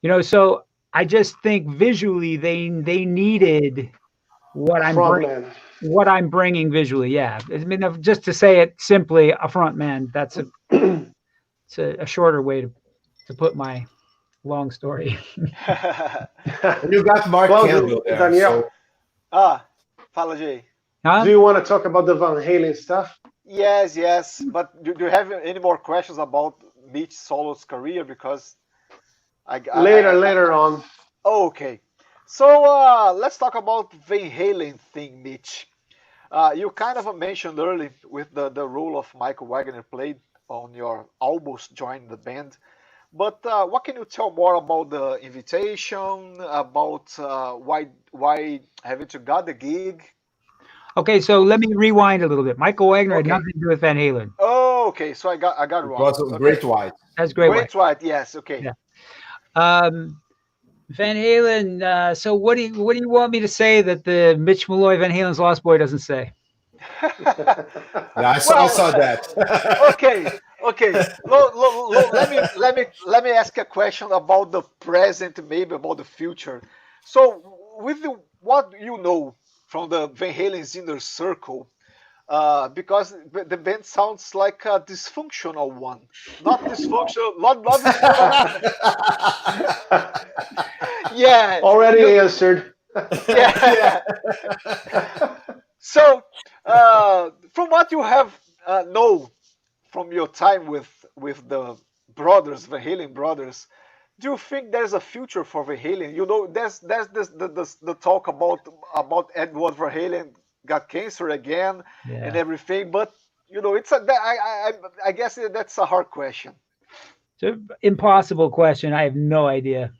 You know, so I just think visually they needed what I'm bringing visually. Yeah. I mean, just to say it simply, a front man, that's it's a shorter way to put my long story. You got Mark Campbell there. Daniel. So. Fala, Jay. Do you want to talk about the Van Halen stuff? Yes. But do you have any more questions about Mitch Solo's career? Because later on. Oh, okay. So let's talk about Van Halen thing, Mitch. You kind of mentioned early with the role of Michael Wagner played on your almost joining the band. But what can you tell more about the invitation, about why haven't you got the gig? Okay, so let me rewind a little bit. Michael Wagner had nothing to do with Van Halen. Oh, okay. So I got it wrong. It was Great White. That's Great White. Yes. Okay. Yeah. Van Halen. So what do you want me to say that the Mitch Malloy Van Halen's Lost Boy doesn't say? Yeah, I saw that. Okay. Let me ask a question about the present, maybe about the future. So, with what you know from the Van Halen's inner circle, because the band sounds like a dysfunctional one, not dysfunctional, not dysfunctional. Yeah. Already answered. Yeah. So, from what you have know from your time with the brothers, Van Halen brothers, do you think there's a future for Van Halen? You know, there's the talk about Edward Van Halen got cancer again and everything, but you know, I guess that's a hard question. It's an impossible question. I have no idea.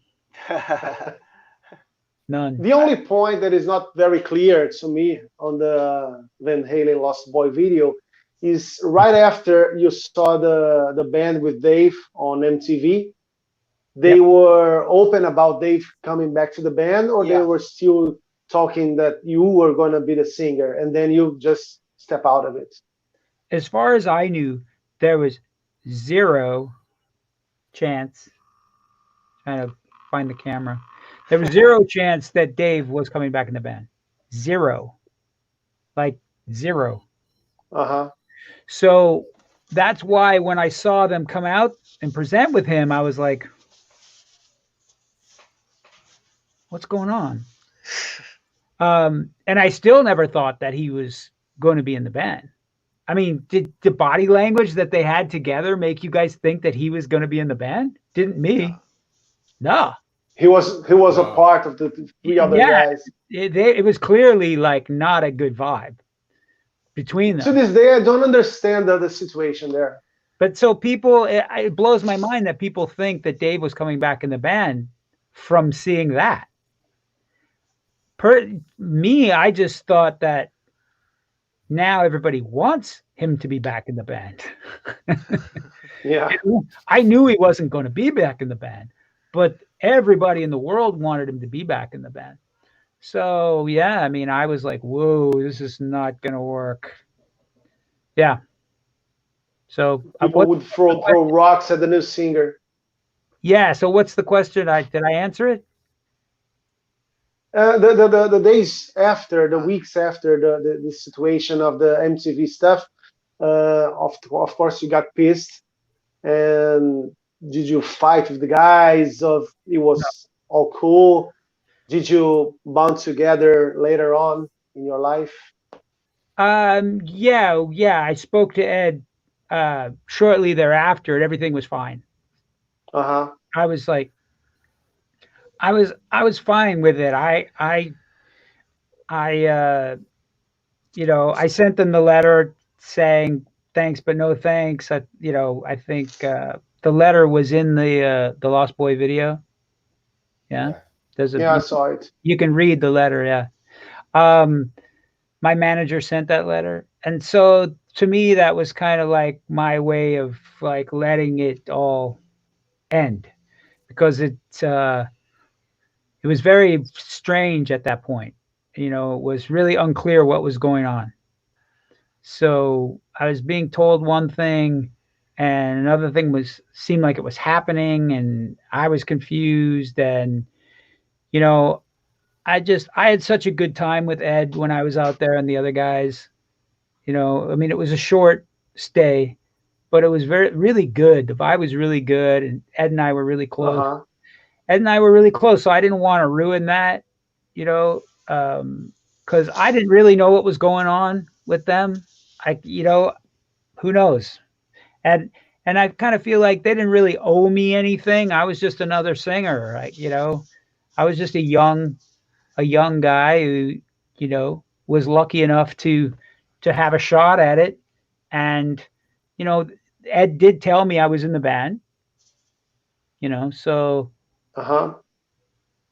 None. The only point that is not very clear to me on the Van Halen Lost Boy video is right after you saw the band with Dave on MTV, they were open about Dave coming back to the band, or they were still talking that you were going to be the singer and then you just step out of it? As far as I knew, there was zero chance. Trying to find the camera. There was zero chance that Dave was coming back in the band. Zero. Like zero. Uh-huh. So that's why when I saw them come out and present with him, I was like, what's going on? And I still never thought that he was going to be in the band. I mean, did the body language that they had together make you guys think that he was going to be in the band? Didn't me. No. He was a part of the three other guys. It was clearly like not a good vibe between them. To this day, I don't understand the situation there. But so people, it blows my mind that people think that Dave was coming back in the band from seeing that. Me, I just thought that now everybody wants him to be back in the band. Yeah. I knew he wasn't going to be back in the band, but everybody in the world wanted him to be back in the band. So, yeah, I mean, I was like, whoa, this is not going to work. Yeah. So people would throw rocks at the new singer. Yeah. So what's the question? Did I answer it? The days after, the weeks after the situation of the MTV stuff, of course you got pissed. And did you fight with the guys? It was all cool? Did you bond together later on in your life? Yeah. I spoke to Ed shortly thereafter, and everything was fine. Uh-huh. I was like, I was fine with it. I sent them the letter saying thanks, but no thanks. I think the letter was in the Lost Boy video. Yeah. I saw it. You can read the letter. Yeah. My manager sent that letter. And so to me, that was kind of like my way of like letting it all end, because it was very strange at that point. It was really unclear what was going on. So I was being told one thing and another thing seemed like it was happening, and I was confused. And, I had such a good time with Ed when I was out there and the other guys. It was a short stay, but it was really good. The vibe was really good, and Ed and I were really close. Ed and I were really close, so I didn't want to ruin that, because I didn't really know what was going on with them. Who knows? And I kind of feel like they didn't really owe me anything. I was just another singer. I was just a young guy who, was lucky enough to have a shot at it. And, Ed did tell me I was in the band, so.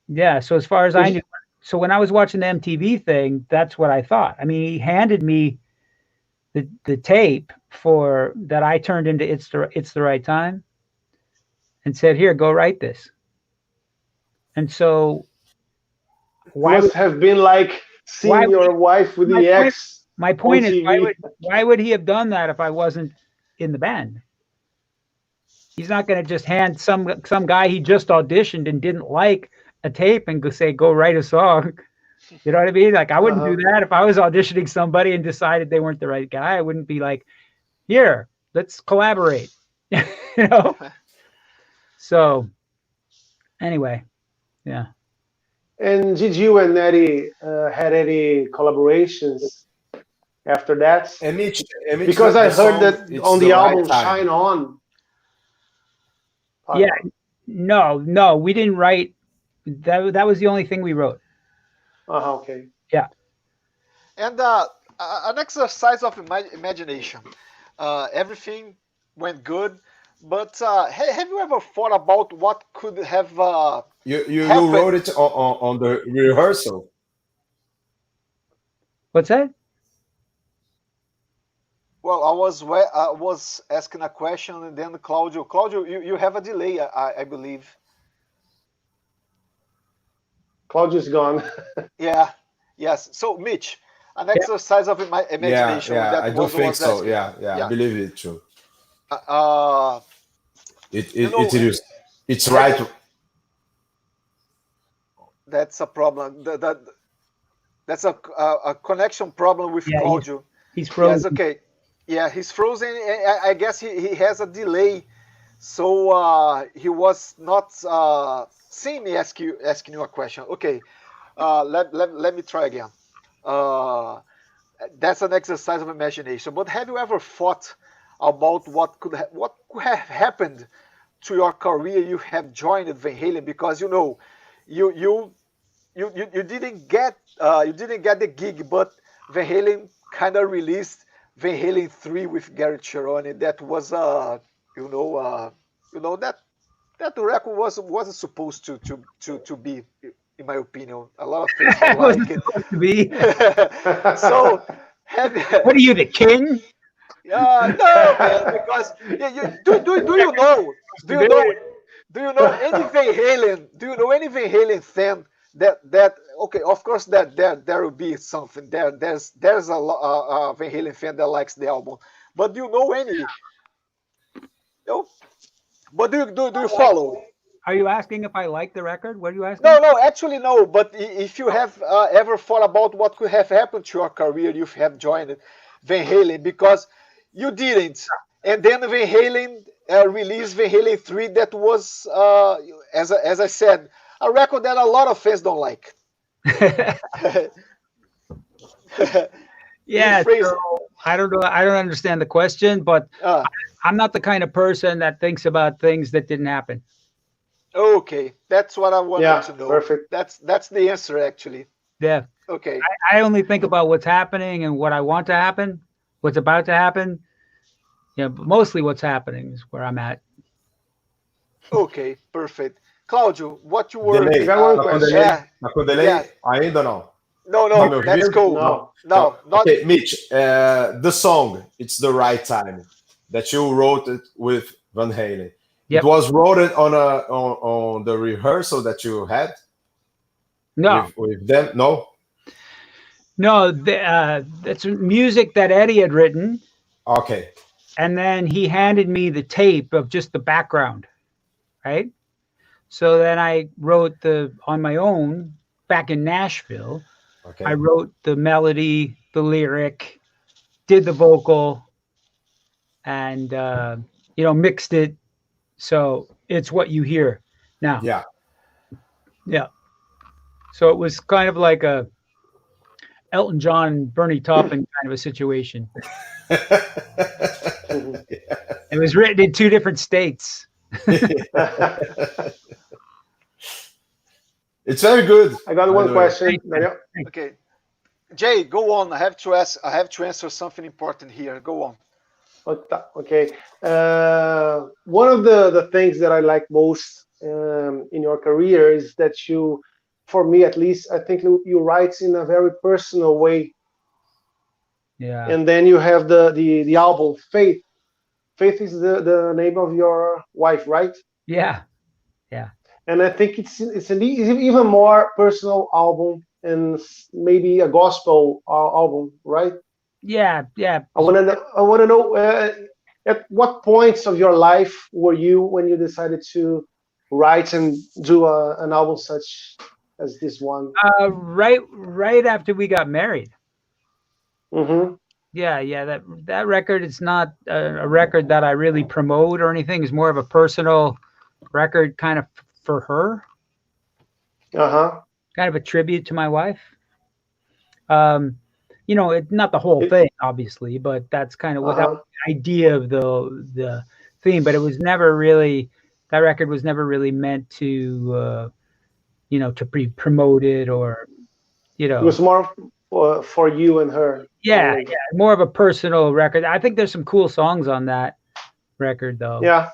Yeah. So as far as I knew, so when I was watching the MTV thing, that's what I thought. I mean, he handed me the tape that I turned into It's the Right Time, and said, "Here, go write this." And so, must have been like seeing your wife with the ex. My point is, why would he have done that if I wasn't in the band? He's not going to just hand some guy he just auditioned and didn't like a tape and go write a song. You know what I mean? Like, I wouldn't do that if I was auditioning somebody and decided they weren't the right guy. I wouldn't be like, "Here, let's collaborate." So anyway, yeah. And did you and Eddie had any collaborations after that? And Mitch, because I heard that on the album Shine On. Yeah, no, we didn't write. That was the only thing we wrote. Okay. Yeah. And an exercise of imagination. Everything went good, but have you ever thought about what could have you wrote it on the rehearsal? What's that? Well, I was asking a question, and then Claudio, you have a delay, I believe. Claudio's gone. Yeah. Yes. So, Mitch, an exercise of imagination. Yeah, that I do think so. Yeah, I believe it too. It's right. That's a problem. That's a connection problem with Claudio. He's frozen. Yes, okay. Yeah, he's frozen. I guess he has a delay, so he was not seeing me asking you a question. Okay, let me try again. That's an exercise of imagination. But have you ever thought about what could have happened to your career? You have joined Van Halen because you didn't get the gig, but Van Halen kind of released Van Halen 3 with Gary Cherone. That was that record wasn't supposed to be, in my opinion. A lot of things don't like it. To be. So, what are you, the king? No, man, because do you know any Van Halen? Do you know any Van Halen fan that okay? Of course, that there will be something there. There's a Van Halen fan that likes the album, but do you know any? No, but do you follow? Are you asking if I like the record? What are you asking? No, actually no. But if you have ever thought about what could have happened to your career, you have joined Van Halen, because you didn't, and then Van Halen released Van Halen 3. That was, as I said, a record that a lot of fans don't like. Yeah, so I don't know. I don't understand the question, but I'm not the kind of person that thinks about things that didn't happen. Okay, that's what I wanted to know. Perfect. That's the answer, actually. Yeah. Okay. I only think about what's happening and what I want to happen, what's about to happen, Yeah, but mostly what's happening is where I'm at. Okay, perfect. Claudio, what you were... Delay. Yeah. Com delay? Yeah. Ainda não. No, Tá me that's ouvindo? cool. No. No, not... Okay, Mitch, the song, It's the Right Time, that you wrote it with Van Halen. Yep. It was wrote on the rehearsal that you had? No. With them? No? No, that's music that Eddie had written. Okay. And then he handed me the tape of just the background, right? So then I wrote on my own back in Nashville. Okay. I wrote the melody, the lyric, did the vocal, and mixed it. So it's what you hear now. Yeah. Yeah. So it was kind of like a Elton John, Bernie Taupin kind of a situation. It was written in 2 different states. It's very good. I got one question. Okay, Jay, go on. I have to answer something important here. Go on. Okay. One of the things that I like most in your career is that you, for me at least, I think you write in a very personal way. Yeah. And then you have the album Faith. Faith is the name of your wife, right? Yeah. Yeah. And I think it's an even more personal album and maybe a gospel album, right? Yeah. Yeah. I want to know at what points of your life were you when you decided to write and do an album such as this one? Right after we got married. Mm-hmm. Yeah. That record is not a record that I really promote or anything. It's more of a personal record, kind of for her. Kind of a tribute to my wife. It's not the whole thing, obviously, but that's kind of what that was the idea of the theme. But it was never really, that record was never really meant to to be promoted or It was more for you and her. Yeah, more of a personal record. I think there's some cool songs on that record, though. Yeah.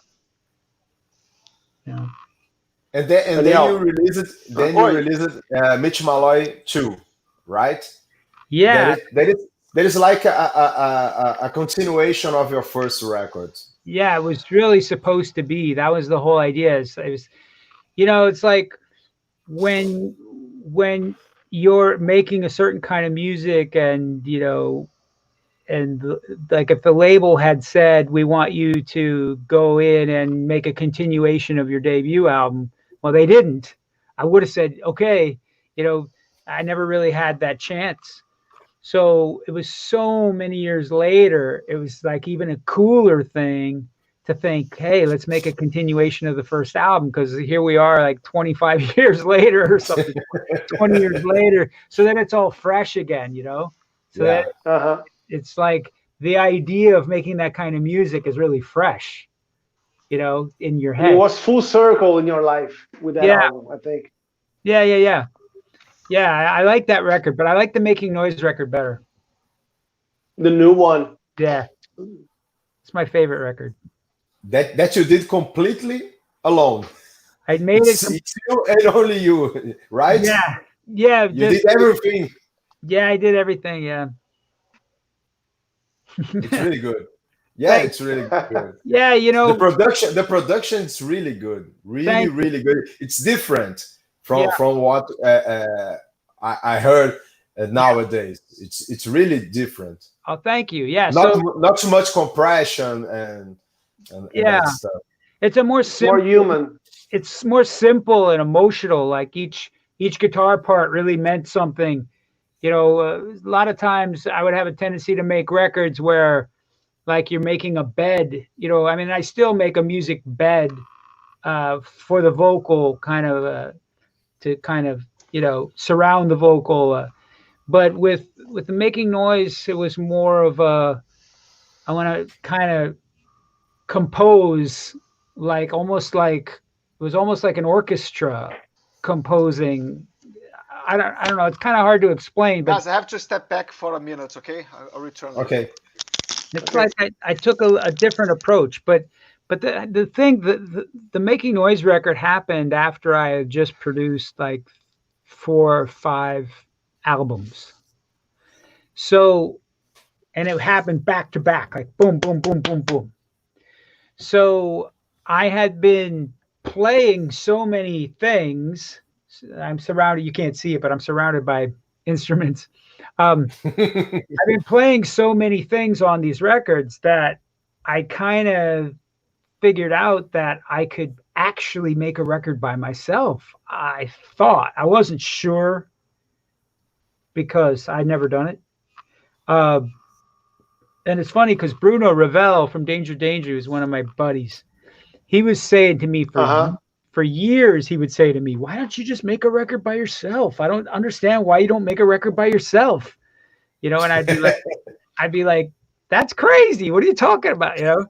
And then you release it. Then you release it. Mitch Malloy 2, right? Yeah. That is like a continuation of your first record. Yeah, it was really supposed to be. That was the whole idea. It was, it's like when you're making a certain kind of music, and like if the label had said, we want you to go in and make a continuation of your debut album, well, they didn't. I would have said, okay, I never really had that chance. So it was so many years later, it was like even a cooler thing to think, hey, let's make a continuation of the first album, because here we are like 25 years later or something, 20 years later. So then it's all fresh again, So that it's like the idea of making that kind of music is really fresh, in your head. It was full circle in your life with that album, I think. Yeah. Yeah, I like that record, but I like the Making Noise record better. The new one. Yeah. It's my favorite record. That you did completely alone. I made it. It's you and only you, right? Yeah. You did everything. Yeah, I did everything, yeah. It's really good. Yeah, it's really good. Yeah, the production is really good. Really good. It's different from what I heard nowadays. It's really different. Oh, thank you. Yeah, not too much compression and that stuff. It's a more human. It's more simple and emotional. Like each guitar part really meant something. A lot of times I would have a tendency to make records where, like, you're making a bed. I still make a music bed for the vocal, to surround the vocal. But with the Making Noise, it was more of I want to kind of compose, it was almost like an orchestra composing. I don't know. It's kind of hard to explain. But guys, I have to step back for a minute, okay? I'll return. Okay. It's like I took a different approach, but the thing, the Making Noise record happened after I had just produced like 4 or 5 albums. So, and it happened back to back, like boom, boom, boom, boom, boom. So I had been playing so many things. I'm surrounded, you can't see it, but I'm surrounded by instruments. I've been playing so many things on these records that I kind of figured out that I could actually make a record by myself. I thought, I wasn't sure because I'd never done it. And it's funny because Bruno Ravel from Danger Danger is one of my buddies. He was saying to me for years, he would say to me, why don't you just make a record by yourself? I don't understand why you don't make a record by yourself. You know, and I'd be like, that's crazy. What are you talking about? You know?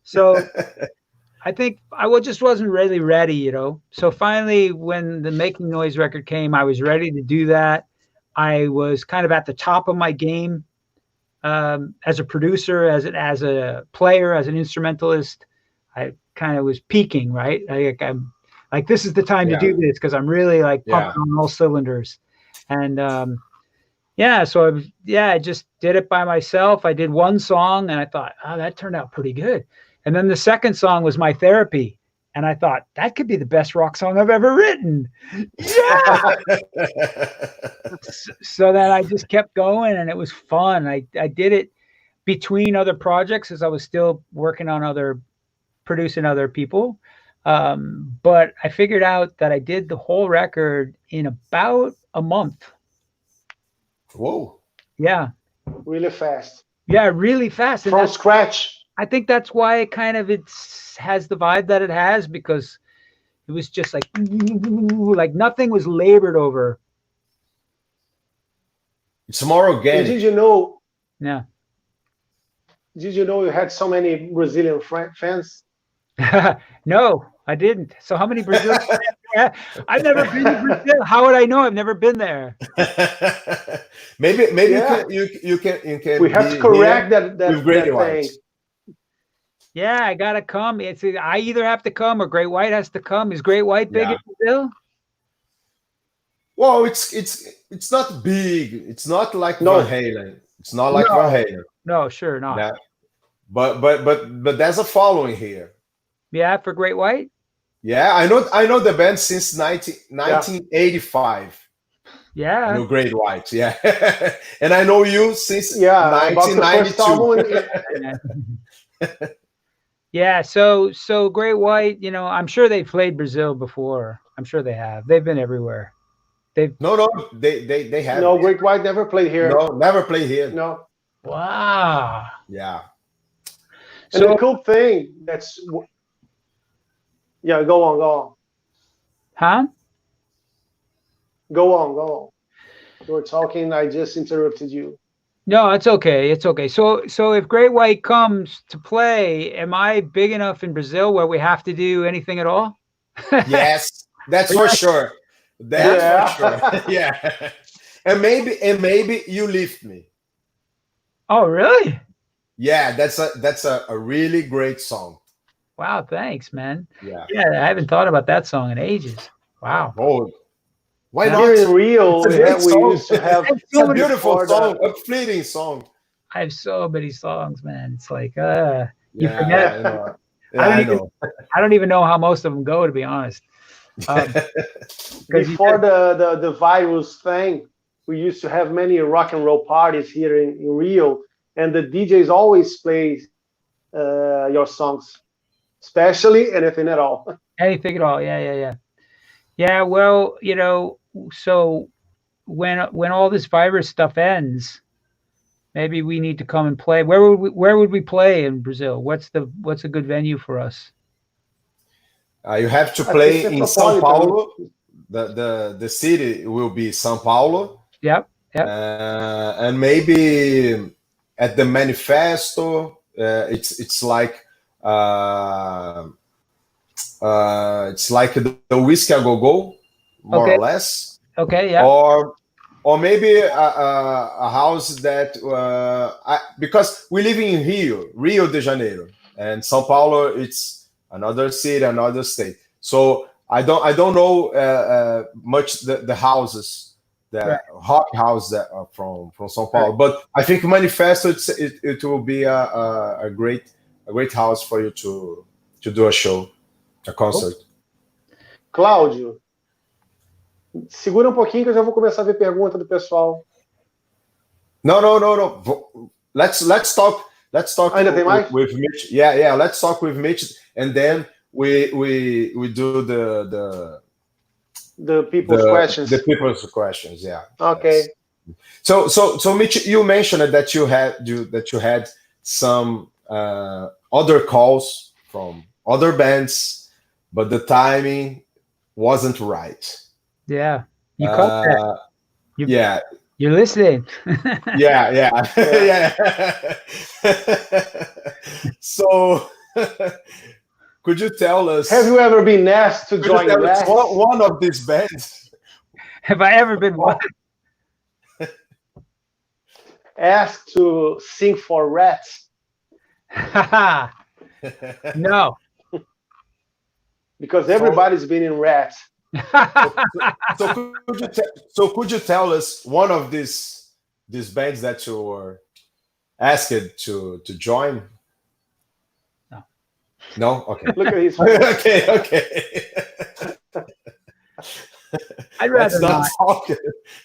So I think I just wasn't really ready, you know? So finally, when the Making Noise record came, I was ready to do that. I was kind of at the top of my game as a producer, as a player, as an instrumentalist. I kind of was peaking, right? I'm like, this is the time to do this because I'm really like pumping on all cylinders. And so I just did it by myself. I did one song and I thought, oh, that turned out pretty good. And then the second song was My Therapy. And I thought, that could be the best rock song I've ever written. Yeah. So then I just kept going and it was fun. I did it between other projects as I was still working on producing other people. But I figured out that I did the whole record in about a month. Whoa. Yeah. Really fast. Yeah, really fast. From scratch. I think that's why it has the vibe that it has, because it was just like nothing was labored over. It's more organic. Did you know? Yeah. Did you know you had so many Brazilian fans? No, I didn't. So how many Brazilian fans? I've never been to Brazil. How would I know? I've never been there. maybe you can. We have to correct that thing. Yeah, I gotta come. I either have to come or Great White has to come. Is Great White big in Brazil? Well, it's not big. It's not like Van Halen. It's not like Van Halen. No, sure not. Yeah. But there's a following here. Yeah, for Great White. Yeah, I know the band since 1985. Yeah, I know Great White. Yeah, and I know you since 1992. Yeah, so Great White, you know, I'm sure they played Brazil before. I'm sure they have. They've been everywhere. They have. No, Great White never played here. No, never played here. No. Wow. Yeah. And the cool thing go on. Huh? Go on. You were talking, I just interrupted you. No, it's okay. It's okay. So if Great White comes to play, am I big enough in Brazil where we have to do anything at all? Yes, that's for sure. That's for sure. Yeah. And maybe you lift me. Oh, really? Yeah, that's a really great song. Wow, thanks, man. Yeah. Yeah, I haven't thought about that song in ages. Wow. Oh, why not? Here in Rio, we used to have a beautiful song, a fleeting song. I have so many songs, man. It's like you forget. I know. I don't even know how most of them go, to be honest. Before the virus thing, we used to have many rock and roll parties here in Rio, and the DJs always play your songs, especially anything at all. Anything at all, yeah. Yeah, well, you know, so when all this virus stuff ends, maybe we need to come and play. Where would we play in Brazil? What's a good venue for us? You have to play in São Paulo. The city will be São Paulo. Yep. And maybe at the Manifesto, it's like the Whiskey a Go-Go, more or less. Okay, yeah. Or or maybe a house that because we live in Rio de Janeiro, and São Paulo, it's another city, another state. So I don't know much the houses, the rock house that are from São Paulo, but I think Manifesto it will be a great house for you to do a show, a concert. Cláudio, segura um pouquinho que eu já vou começar a ver pergunta do pessoal. No. Let's talk Ainda tem mais? with Mitch. Yeah. Let's talk with Mitch, and then we do the people's questions. The people's questions, yeah. Okay. Yes. So Mitch, you mentioned that you had some other calls from other bands, but the timing wasn't right. Yeah, you caught that. Yeah, you're listening. yeah. So, could you tell us? Have you ever been asked to join one of these bands? Have I ever been what? Asked to sing for Rats? No. Because everybody's been in Rats. So could you tell us one of these bands that you were asked to join? No. Okay. Look at his okay. I'd rather not.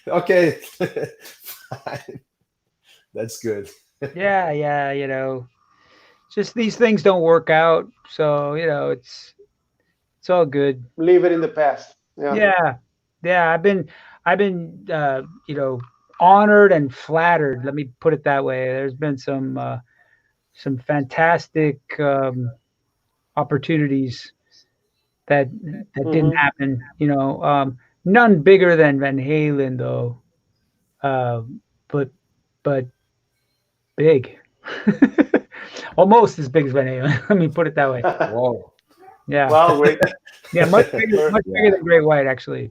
Okay. Fine. That's good. Yeah. You know, just these things don't work out, so you know it's all good. Leave it in the past. Yeah. I've been you know, honored and flattered. Let me put it that way. There's been some fantastic opportunities that didn't happen. You know, none bigger than Van Halen though, but big, almost as big as Van Halen. Let me put it that way. Whoa. Yeah. Wow, great. Yeah, much bigger than Great White, actually.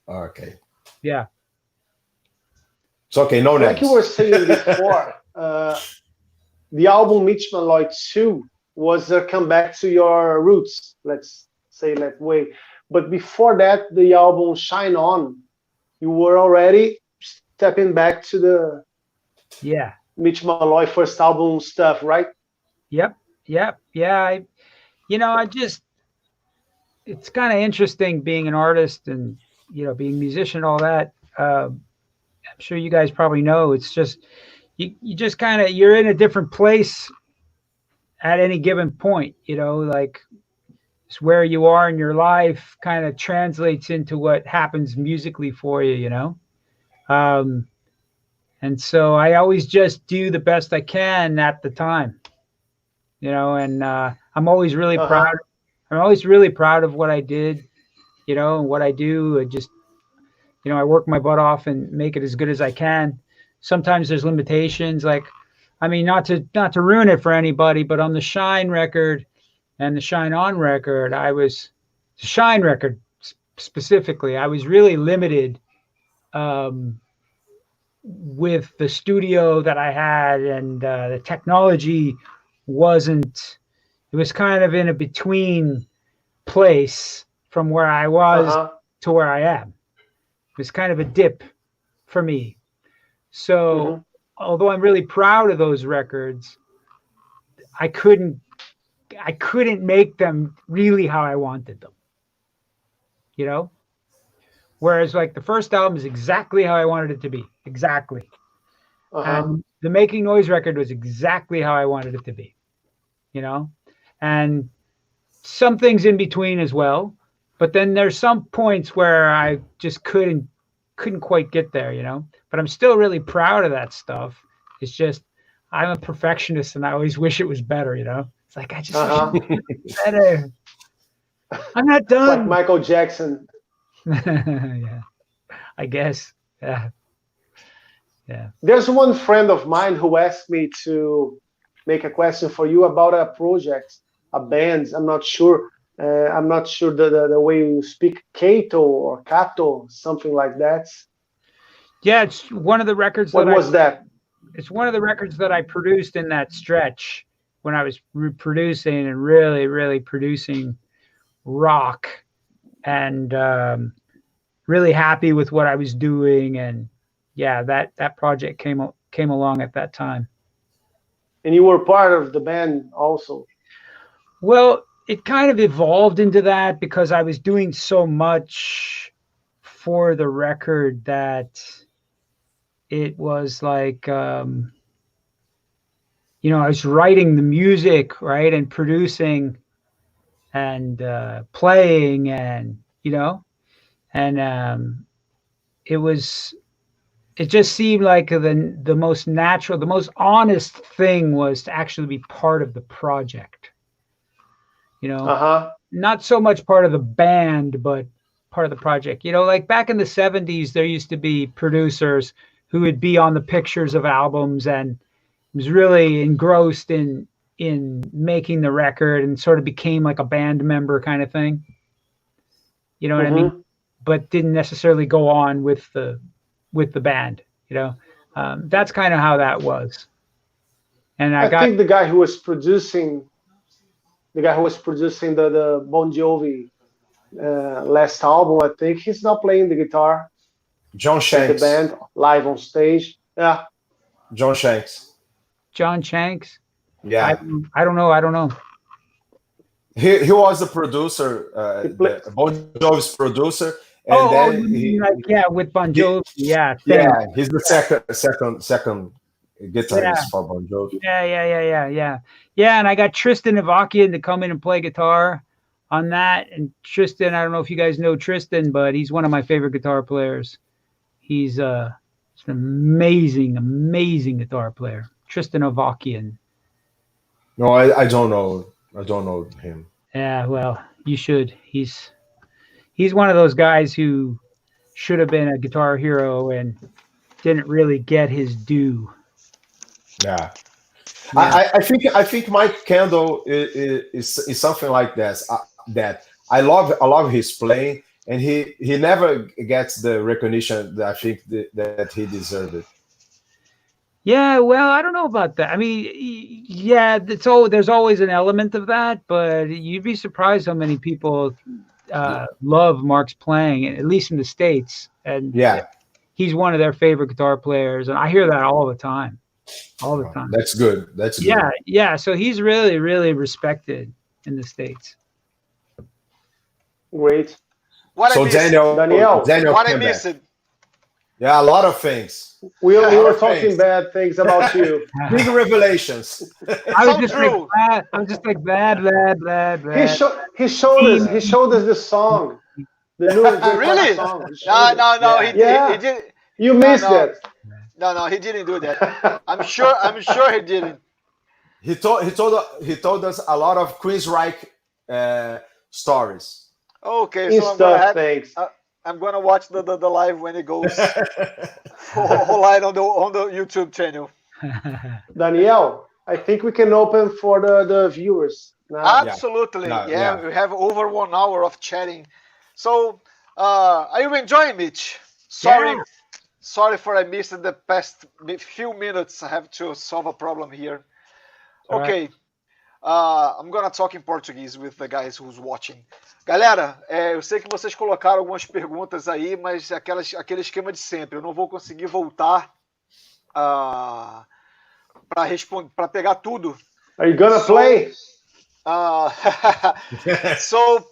Okay. Yeah. It's okay. No names. Like you were saying before, the album Mitch Malloy 2 was a comeback to your roots, let's say that way. But before that, the album Shine On, you were already stepping back to the Mitch Malloy first album stuff, right? Yep. Yeah. It's kind of interesting being an artist and, you know, being a musician and all that. I'm sure you guys probably know. It's just, you just kind of, you're in a different place at any given point, you know, like it's where you are in your life kind of translates into what happens musically for you, you know? And so I always just do the best I can at the time, you know, and I'm always really proud. I'm always really proud of what I did, you know, and what I do. I just, you know, I work my butt off and make it as good as I can. Sometimes there's limitations, like, I mean, not to ruin it for anybody, but on the Shine record and the Shine On record, Shine record specifically, I was really limited with the studio that I had, and the technology wasn't, it was kind of in a between place from where I was to where I am. It was kind of a dip for me. So although I'm really proud of those records, I couldn't make them really how I wanted them, you know? Whereas like the first album is exactly how I wanted it to be. Exactly. And the Making Noise record was exactly how I wanted it to be, you know? And some things in between as well. But then there's some points where I just couldn't quite get there, you know? But I'm still really proud of that stuff. It's just, I'm a perfectionist and I always wish it was better, you know? It's like, I just wish it was better. I'm not done. Like Michael Jackson. Yeah, I guess. Yeah. There's one friend of mine who asked me to make a question for you about a project, a band. I'm not sure. the way you speak, Cato or Cato, something like that. Yeah, it's one of the records. What was that? It's one of the records that I produced in that stretch when I was producing and really producing rock, and really happy with what I was doing. And yeah, that project came along at that time. And you were part of the band also. Well, it kind of evolved into that because I was doing so much for the record that it was like, you know, I was writing the music, right, and producing and playing, and you know, and it just seemed like the most natural, the most honest thing was to actually be part of the project. You know, not so much part of the band, but part of the project. You know, like back in the 70s, there used to be producers who would be on the pictures of albums and was really engrossed in making the record and sort of became like a band member kind of thing. You know what I mean? But didn't necessarily go on with the band, you know. That's kind of how that was. And I think the guy who was producing the Bon Jovi last album, I think he's now playing the guitar. John Shanks. The band live on stage. Yeah. John Shanks. John Shanks. Yeah. I don't know. He was the producer, Bon Jovi's producer. And then with Bon Jovi. Yeah, he's the second guitarist for Bon Jovi. Yeah, and I got Tristan Avakian to come in and play guitar on that. And Tristan, I don't know if you guys know Tristan, but he's one of my favorite guitar players. He's an amazing guitar player. Tristan Avakian. No, I don't know. I don't know him. Yeah, well, you should. He's one of those guys who should have been a guitar hero and didn't really get his due. Yeah. I think Mike Kendall is something like this. That I love his playing, and he never gets the recognition that I think that he deserved. Yeah, well, I don't know about that. I mean, yeah, there's always an element of that, but you'd be surprised how many people love Mark's playing, at least in the States. And yeah, he's one of their favorite guitar players, and I hear that all the time. That's good. Yeah. So he's really respected in the States. Great. Daniel, what I missed? Yeah, a lot of things. We were talking bad things about you. Big revelations. I was just like blah. He showed us the song. The new really? song. No. He did. You missed it. No, he didn't do that. I'm sure he didn't. He told us a lot of Queensryche stories. Okay, so I'm gonna watch the live when it goes live on the YouTube channel. Daniel, I think we can open for the viewers now. Absolutely, yeah. We have over 1 hour of chatting. So, are you enjoying, Mitch? Sorry for I missed the past few minutes. I have to solve a problem here. Okay. I'm gonna talk in Portuguese with the guys who's watching. Galera, eu sei que vocês colocaram algumas perguntas aí, mas aquele esquema de sempre. Eu não vou conseguir voltar para pegar tudo. Are you gonna play?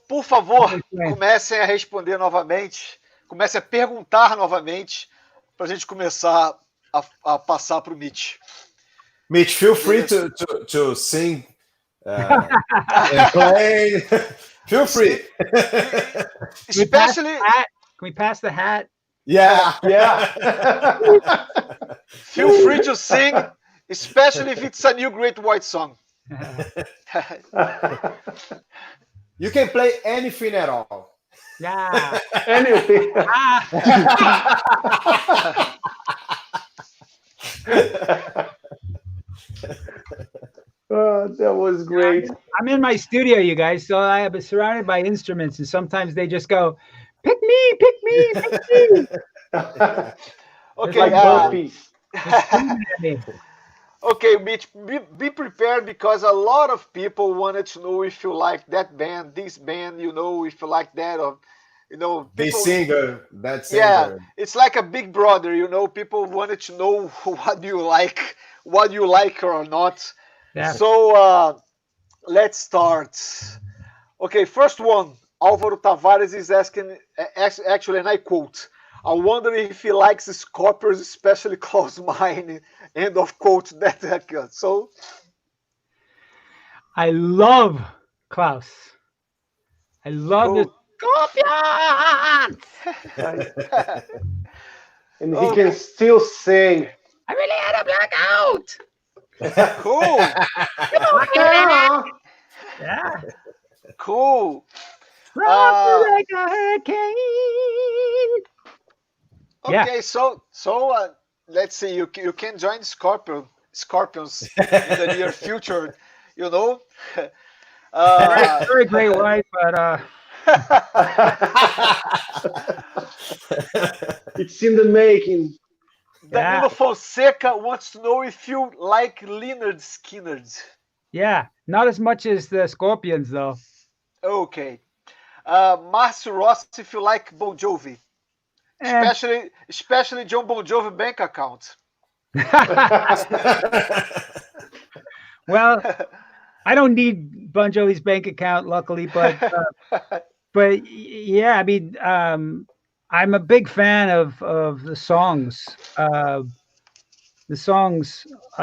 Por favor, comecem a responder novamente. Comecem a perguntar novamente para a gente começar a passar para o Mitch. Mitch, feel free to sing and play. Feel free. Especially. Can we pass the hat? Yeah. Feel free to sing, especially if it's a new Great White song. You can play anything at all. Yeah. Anything. That was great. I'm in my studio, you guys, so I am surrounded by instruments, and sometimes they just go, pick me. Okay. Like burpees. Okay, Mitch, be prepared because a lot of people wanted to know if you like that band, this band, you know, if you like that, or you know, This people, singer, that singer. yeah, it's like a big brother, you know. People wanted to know what you like or not. Yeah. So let's start. Okay, first one. Alvaro Tavares is asking, actually, and I quote, I wonder if he likes Scorpions, especially Close Mine. End of quote. So I love Klaus. I love the Scorpions. And he can still sing. I really had a blackout. Cool. Yeah. Cool. Like a hurricane. Okay, Yeah. so let's see. You can join Scorpions in the near future. You know. Very great wife, but It's in the making. Danilo Fonseca wants to know if you like Lynyrd Skynyrd. yeah, not as much as the Scorpions though. Okay. Marcio Ross, if you like Bon Jovi, especially John Bon Jovi bank account. Well, I don't need Bon Jovi's bank account, luckily, but yeah, I mean, I'm a big fan of the songs on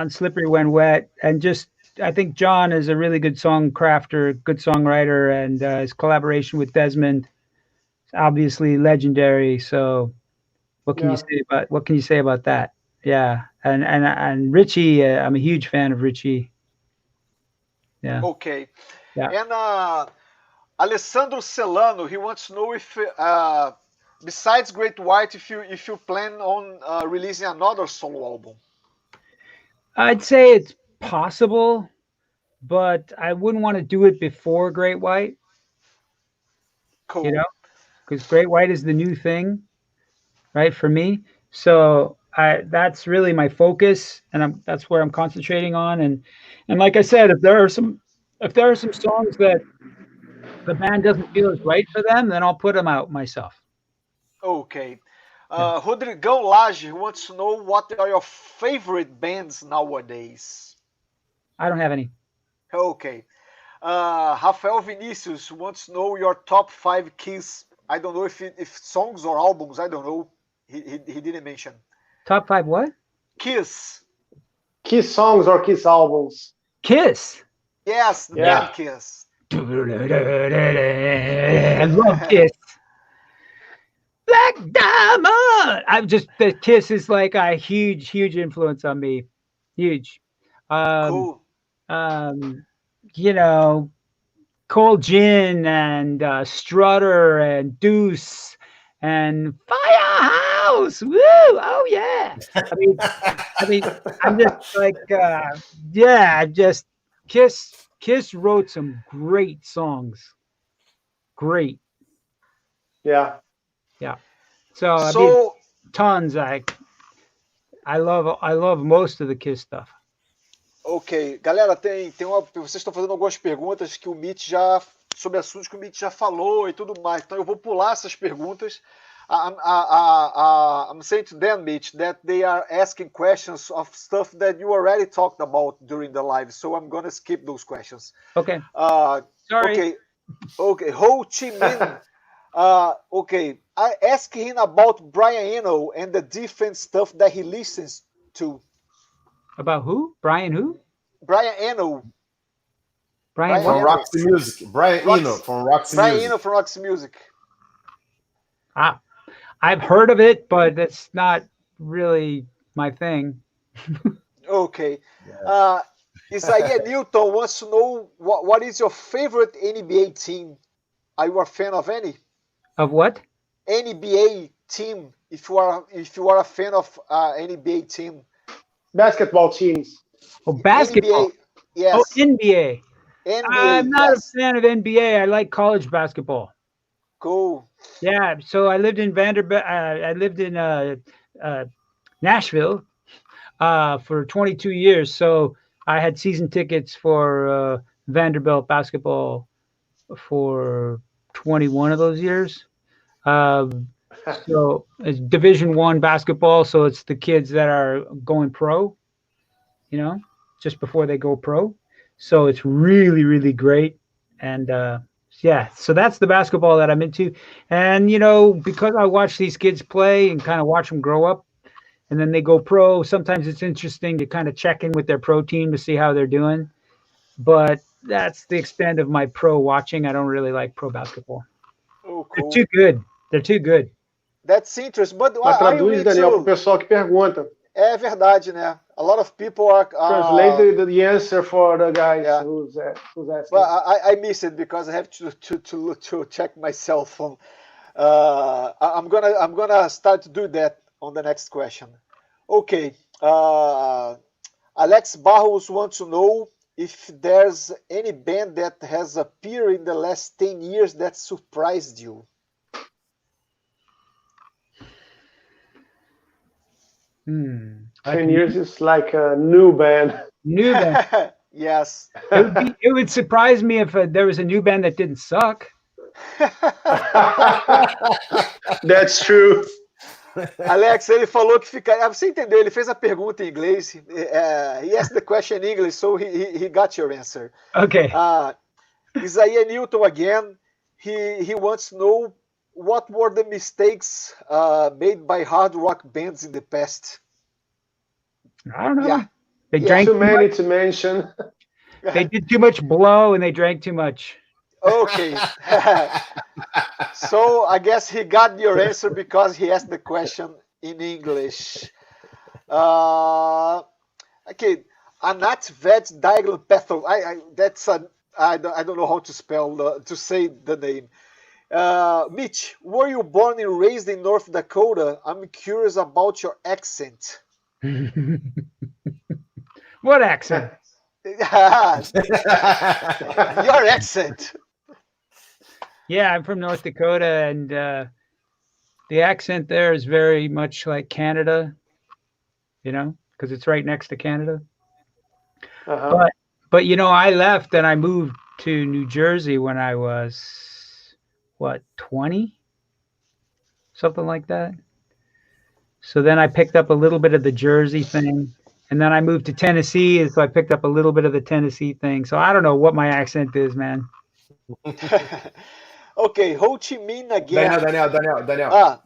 Slippery When Wet, and just I think John is a really good song crafter, good songwriter, and his collaboration with Desmond is obviously legendary. So what can you say about that? Yeah, and Richie, I'm a huge fan of Richie. Yeah. Okay. Yeah. And Alessandro Celano, he wants to know if besides Great White, if you plan on releasing another solo album. I'd say it's possible, but I wouldn't want to do it before Great White. Cool. You know, because Great White is the new thing, right, for me. So that's really my focus, and that's where I'm concentrating on. And like I said, if there are some songs that the band doesn't feel is right for them, then I'll put them out myself. Okay. Rodrigão Lage wants to know what are your favorite bands nowadays. I don't have any. Okay. Rafael Vinicius wants to know your top 5 Kiss. I don't know if songs or albums. I don't know. He didn't mention. Top 5 what? Kiss. Kiss songs or Kiss albums? Kiss. Yes, the band Kiss. I love Kiss. Black Diamond. The Kiss is like a huge influence on me. Huge. Cool. You know, Cold Gin and Strutter and Deuce and Firehouse. Woo! Oh yeah. I mean, I'm just like, just Kiss wrote some great songs. Great. Yeah. Yeah. So I mean, tons. I love most of the Kiss stuff. Ok, galera, vocês estão fazendo algumas perguntas que o Mitch sobre assuntos que o Mitch já falou e tudo mais. Então eu vou pular essas perguntas. I'm saying to them, Mitch, that they are asking questions of stuff that you already talked about during the live. So I'm gonna skip those questions. Okay. Okay. Sorry. Ho Chi Minh. Okay. I asked him about Brian Eno and the different stuff that he listens to. About who? Brian who? Brian Eno. Brian from ROXX Music. Brian Eno from ROXX Music. Brian Eno from ROXX Music. I've heard of it, but it's not really my thing. Okay. Yeah. Isaiah Newton wants to know what is your favorite NBA team? Are you a fan of any? Of what? NBA team. If you are a fan of NBA team. Basketball teams. Oh, basketball. NBA, yes. Oh, NBA. NBA. I'm not a fan of NBA. I like college basketball. Cool. Yeah. So I lived in Vanderbilt. I lived in Nashville for 22 years. So I had season tickets for Vanderbilt basketball for 21 of those years. So it's Division I basketball. So it's the kids that are going pro, you know, just before they go pro. So it's really, really great. And yeah, so that's the basketball that I'm into. And, you know, because I watch these kids play and kind of watch them grow up and then they go pro, sometimes it's interesting to kind of check in with their pro team to see how they're doing. But that's the extent of my pro watching. I don't really like pro basketball. Oh, cool. They're too good. They're too good. That's interesting. But Mas traduz, Daniel, para o pessoal que pergunta. É verdade, né? A lot of people are translate the answer for the guys who's asking. Well, I miss it because I have to check my cell phone. I'm gonna start to do that on the next question. Okay. Alex Barros wants to know if there's any band that has appeared in the last 10 years that surprised you. 10 years is like a new band. New band. Yes. It would surprise me if there was a new band that didn't suck. That's true. Alex, ele falou que fica. Você entendeu? Ele fez a pergunta em inglês. He asked the question in English, so he got your answer. Okay. Isaiah Newton again. He wants to know what were the mistakes made by hard rock bands in the past. I don't know. Yeah. They drank too many to mention. They did too much blow and they drank too much. Okay. So I guess he got your answer because he asked the question in English. Okay. Anat Vet Diagonal Patho. I don't know how to spell to say the name. Mitch, were you born and raised in North Dakota? I'm curious about your accent. What accent? Your accent. Yeah, I'm from North Dakota, and the accent there is very much like Canada, you know, because it's right next to Canada. But you know, I left and I moved to New Jersey when I was, 20? Something like that. So then I picked up a little bit of the Jersey thing. And then I moved to Tennessee, and so I picked up a little bit of the Tennessee thing. So I don't know what my accent is, man. Okay, Ho Chi Minh again.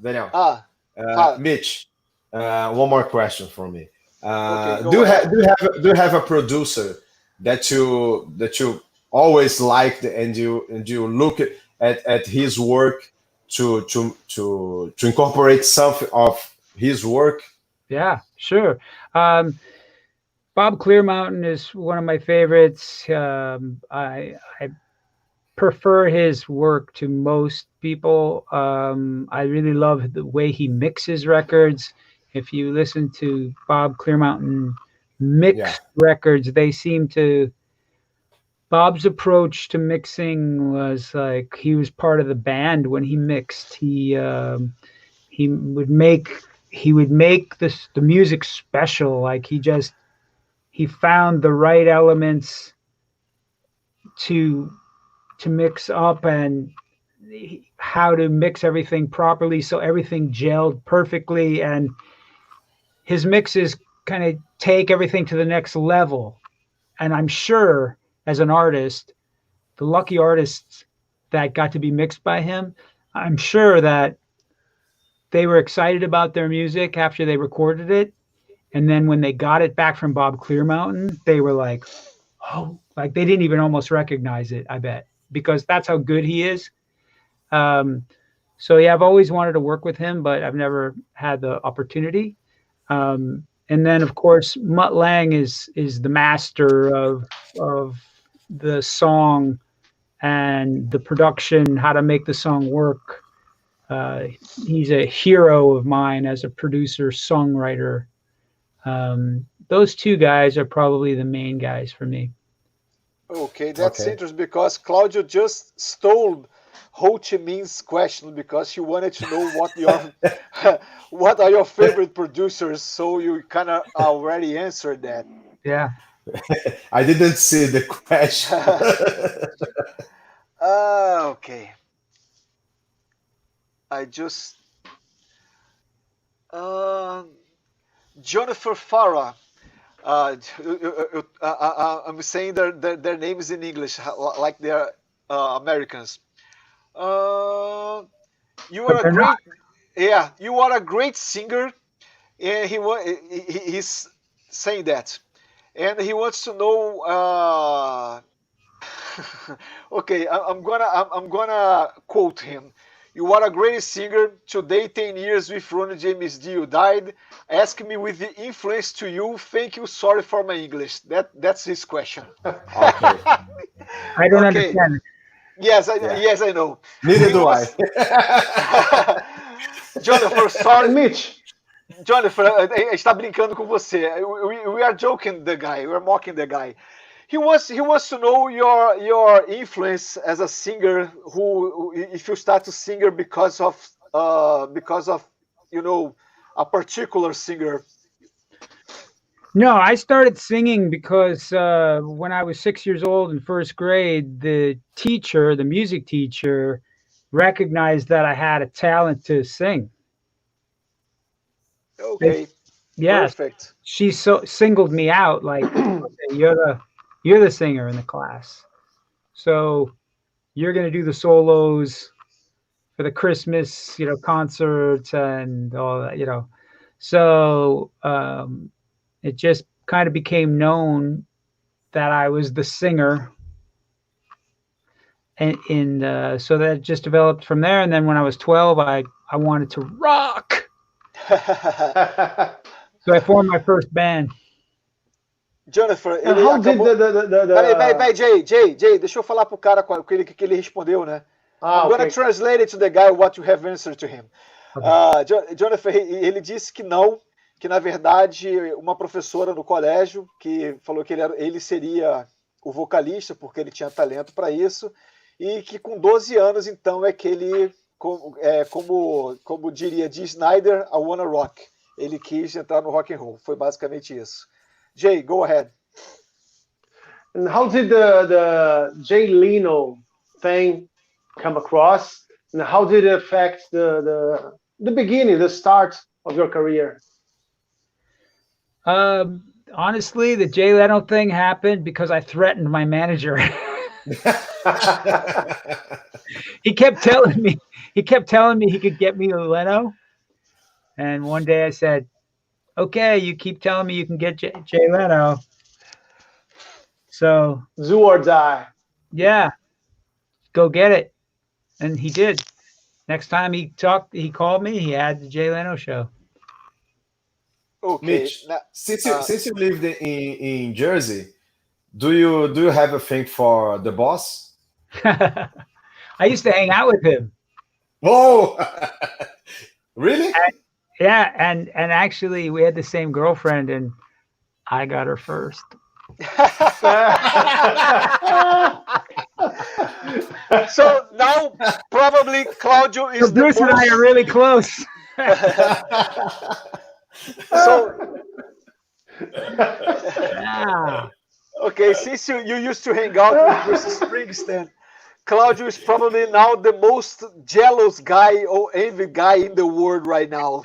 Daniel. Mitch, one more question for me. Okay, do you have a producer that you always liked and you look at his work to incorporate some of his work? Yeah, sure. Bob Clearmountain is one of my favorites. I prefer his work to most people. I really love the way he mixes records. If you listen to Bob Clearmountain mix records, they seem to... Bob's approach to mixing was like he was part of the band when he mixed. He would make the music special. Like he found the right elements to mix up and how to mix everything properly so everything gelled perfectly. And his mixes kind of take everything to the next level. And I'm sure as an artist, the lucky artists that got to be mixed by him, I'm sure that they were excited about their music after they recorded it. And then when they got it back from Bob Clearmountain, they were like, oh, like they didn't even almost recognize it, I bet, because that's how good he is. So yeah, I've always wanted to work with him, but I've never had the opportunity. And then of course, Mutt Lange is the master of the song and the production, how to make the song work. He's a hero of mine as a producer, songwriter. Those two guys are probably the main guys for me. Okay, that's interesting because Claudio just stole Ho Chi Minh's question because she wanted to know what your what are your favorite producers. So you kind of already answered that. Yeah. I didn't see the question. Okay. I just Jennifer Farah. I'm saying their names in English like they're Americans. You are a great, yeah. You are a great singer, and he's saying that, and he wants to know. Okay, I'm gonna quote him. You are a great singer. Today, 10 years with Ronnie James Dio died. Ask me with the influence to you. Thank you. Sorry for my English. That's his question. Okay. I don't understand it. Yes, I know. Neither do I. Jonathan, sorry. Mitch. Jonathan, está brincando com você. We are joking the guy. We are mocking the guy. He wants to know your influence as a singer. Who, if you start to sing because of you know, a particular singer. No, I started singing because when I was 6 years old in first grade, the music teacher, recognized that I had a talent to sing. Okay. Yes. Perfect. She singled me out, like, okay, you're the singer in the class, so you're going to do the solos for the Christmas, concerts and all that, So it just kind of became known that I was the singer, and so that just developed from there. And then when I was 12, I wanted to rock, so I formed my first band. Jennifer, And how did Peraí, Jay, deixa eu falar pro cara que ele respondeu, né? I'm okay. gonna translate it to the guy what you have answered to him. Okay. Jonathan, ele disse que não, que na verdade uma professora no colégio que falou que ele seria o vocalista porque ele tinha talento para isso, e que com 12 anos então é que ele, como diria Dee Snider, I wanna rock. Ele quis entrar no rock and roll. Foi basicamente isso. Jay, go ahead. And how did the Jay Leno thing come across, and how did it affect the beginning, the start of your career? Honestly, the Jay Leno thing happened because I threatened my manager. He kept telling me he could get me a Leno, and one day I said, okay, you keep telling me you can get Jay Leno. So Do or die. Yeah, go get it. And he did. Next time he called me, he had the Jay Leno show. Okay. Mitch, since you lived in Jersey, do you have a thing for the boss? I used to hang out with him. Oh, really? Yeah, and actually we had the same girlfriend, and I got her first. So now probably Claudio is Bruce and I are really close. So Yeah. okay, since you used to hang out with Bruce Springsteen, Claudio is probably now the most jealous guy or envy guy in the world right now.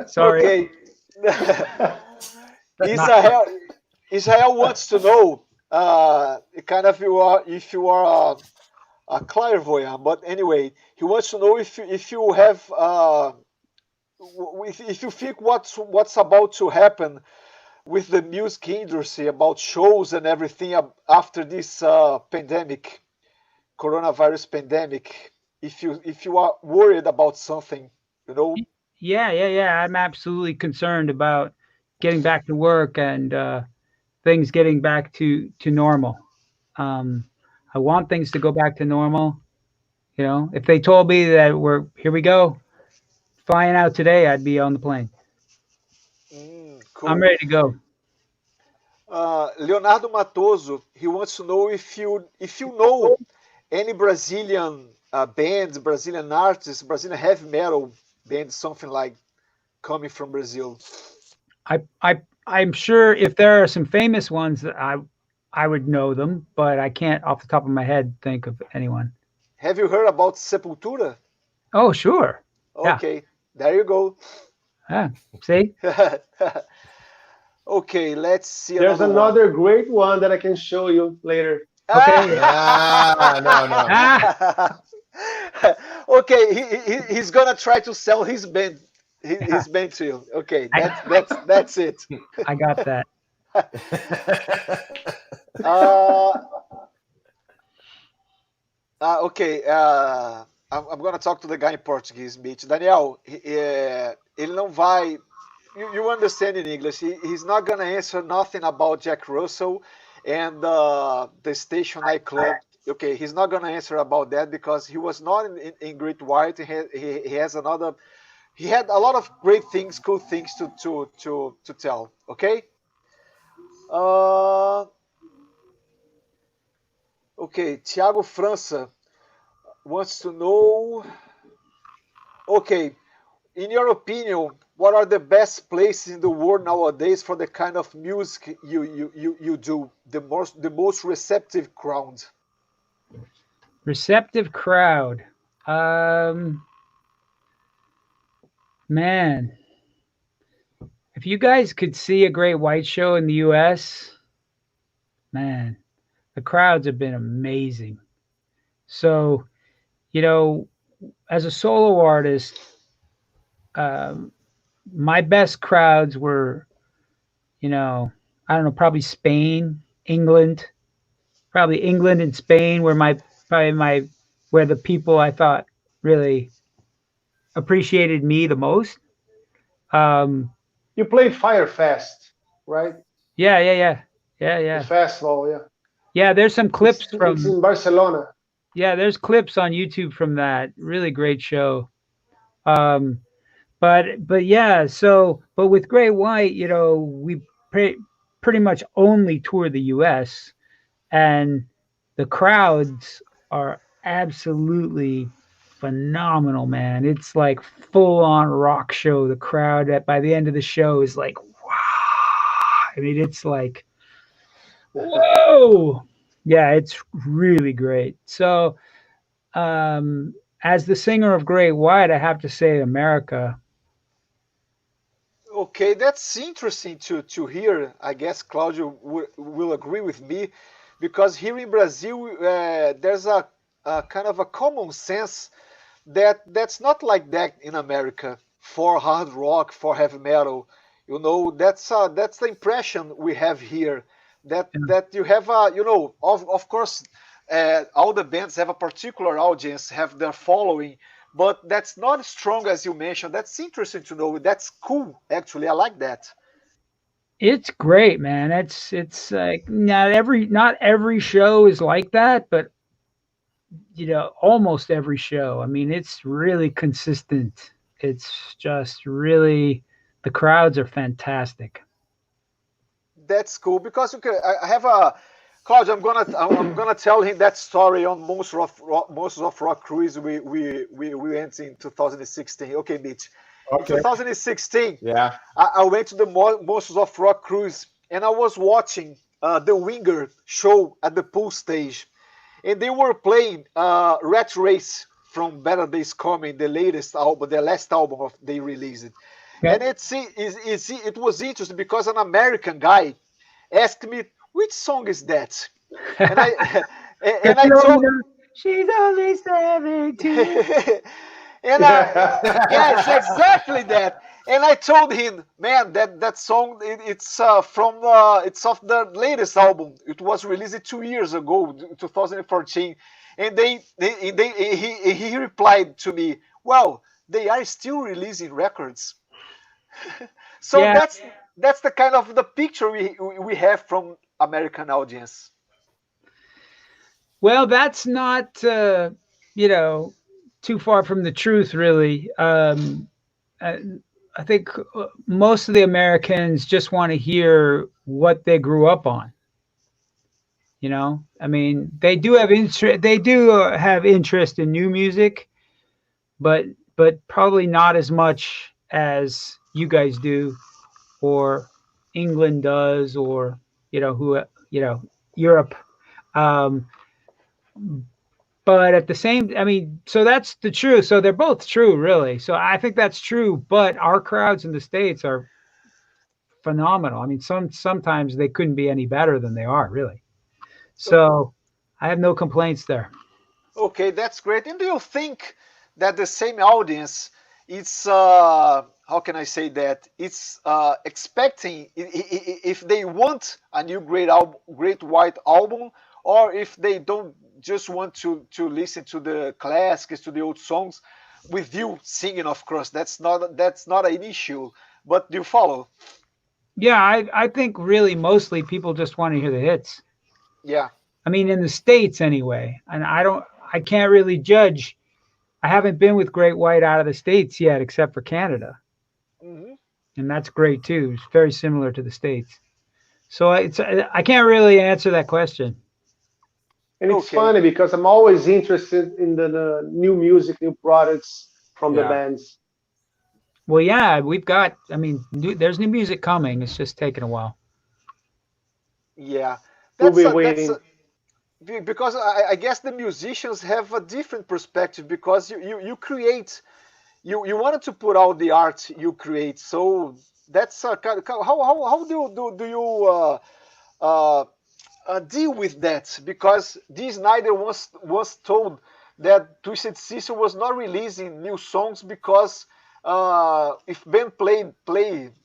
Sorry. Okay. Israel wants to know kind of if you are a clairvoyant, but anyway, he wants to know if you have if you think what's about to happen with the music industry about shows and everything after this pandemic, coronavirus pandemic. If you are worried about something, Yeah. I'm absolutely concerned about getting back to work and things getting back to normal. I want things to go back to normal. If they told me that here we go, flying out today, I'd be on the plane. Cool. I'm ready to go. Leonardo Matoso, he wants to know if you know any Brazilian bands, Brazilian artists, Brazilian heavy metal bands, something like coming from Brazil. I'm sure if there are some famous ones that I would know them, but I can't off the top of my head think of anyone. Have you heard about Sepultura? Oh, sure. Okay, yeah. There you go. Ah, see? Okay, let's see. There's another great one that I can show you later. Okay. No. Okay, he's gonna try to sell his band, his band to you. Okay, that's it. I got that. Okay, I'm gonna talk to the guy in Portuguese, Mitch. Daniel, ele não vai. You understand in English. He's not gonna answer nothing about Jack Russell and the station nightclub. Okay, he's not gonna answer about that because he was not in Great White. He has another. He had a lot of great things, cool things to tell. Okay. Okay, Thiago França wants to know. Okay, in your opinion, what are the best places in the world nowadays for the kind of music you do? The most receptive crowd. Receptive crowd. Man, if you guys could see a Great White show in the U.S., man, the crowds have been amazing. So, you know, as a solo artist, my best crowds were, you know, I don't know, probably Spain, England, probably England and Spain were where the people I thought really appreciated me the most. You played Firefest, right? Yeah. The festival, yeah. Yeah, there's some clips from. It's in Barcelona. Yeah, there's clips on YouTube from that. Really great show. But yeah, but with Great White, you know, we pretty much only tour the U.S. and the crowds are absolutely phenomenal, man. It's like full on rock show. The crowd by the end of the show is like, wow. I mean, it's like, whoa. Yeah, it's really great. So, as the singer of Great White, I have to say America. Okay, that's interesting to hear. I guess Claudio will agree with me, because here in Brazil, there's a kind of a common sense that's not like that in America for hard rock, for heavy metal. You know, that's the impression we have here. That you have you know, of course, all the bands have a particular audience, have their following, but that's not as strong as you mentioned. That's interesting to know. That's cool, actually. I like that. It's great, man. It's like not every show is like that, but you know, almost every show. I mean, it's really consistent. It's just really, the crowds are fantastic. That's cool, because I have a Claudio. I'm gonna tell him that story on Monsters of Rock cruise we went in 2016. Okay, Mitch. Okay. 2016. Yeah. I went to the Monsters of Rock cruise, and I was watching the Winger show at the pool stage, and they were playing Rat Race from Better Days Coming, the latest album, the last album they released. Okay. And it was interesting because an American guy asked me, which song is that? And I told him, she's only 17. And yes, exactly that. And I told him, man, that song, it's off the latest album. It was released 2 years ago, 2014. And he replied to me, well, they are still releasing records. So yeah. That's the kind of the picture we have from American audience. Well, that's not you know, too far from the truth, really. I think most of the Americans just want to hear what they grew up on. You know, I mean, they do have interest. They do have interest in new music, but probably not as much as you guys do, or England does, or Europe. But at the same, I mean, so that's the truth. So they're both true, really. So I think that's true. But our crowds in the States are phenomenal. I mean, sometimes they couldn't be any better than they are, really. So I have no complaints there. Okay, that's great. And do you think that the same audience, it's how can I say that? It's expecting if they want a new great white album, or if they don't just want to listen to the classics, to the old songs, with you singing, of course. That's not an issue. But do you follow? Yeah, I think really mostly people just want to hear the hits. Yeah. I mean, in the States anyway. And I can't really judge. I haven't been with Great White out of the States yet, except for Canada. Mm-hmm. And that's great too. It's very similar to the States. So I can't really answer that question. And it's funny because I'm always interested in the new music, new products from the bands. Well, yeah, we've got, I mean, there's new music coming. It's just taking a while. Yeah. We'll be waiting. Because I guess the musicians have a different perspective, because you create, you wanted to put out the art you create. So that's how do you deal with that? Because Dee Snider was told that Twisted Sister was not releasing new songs because if Ben play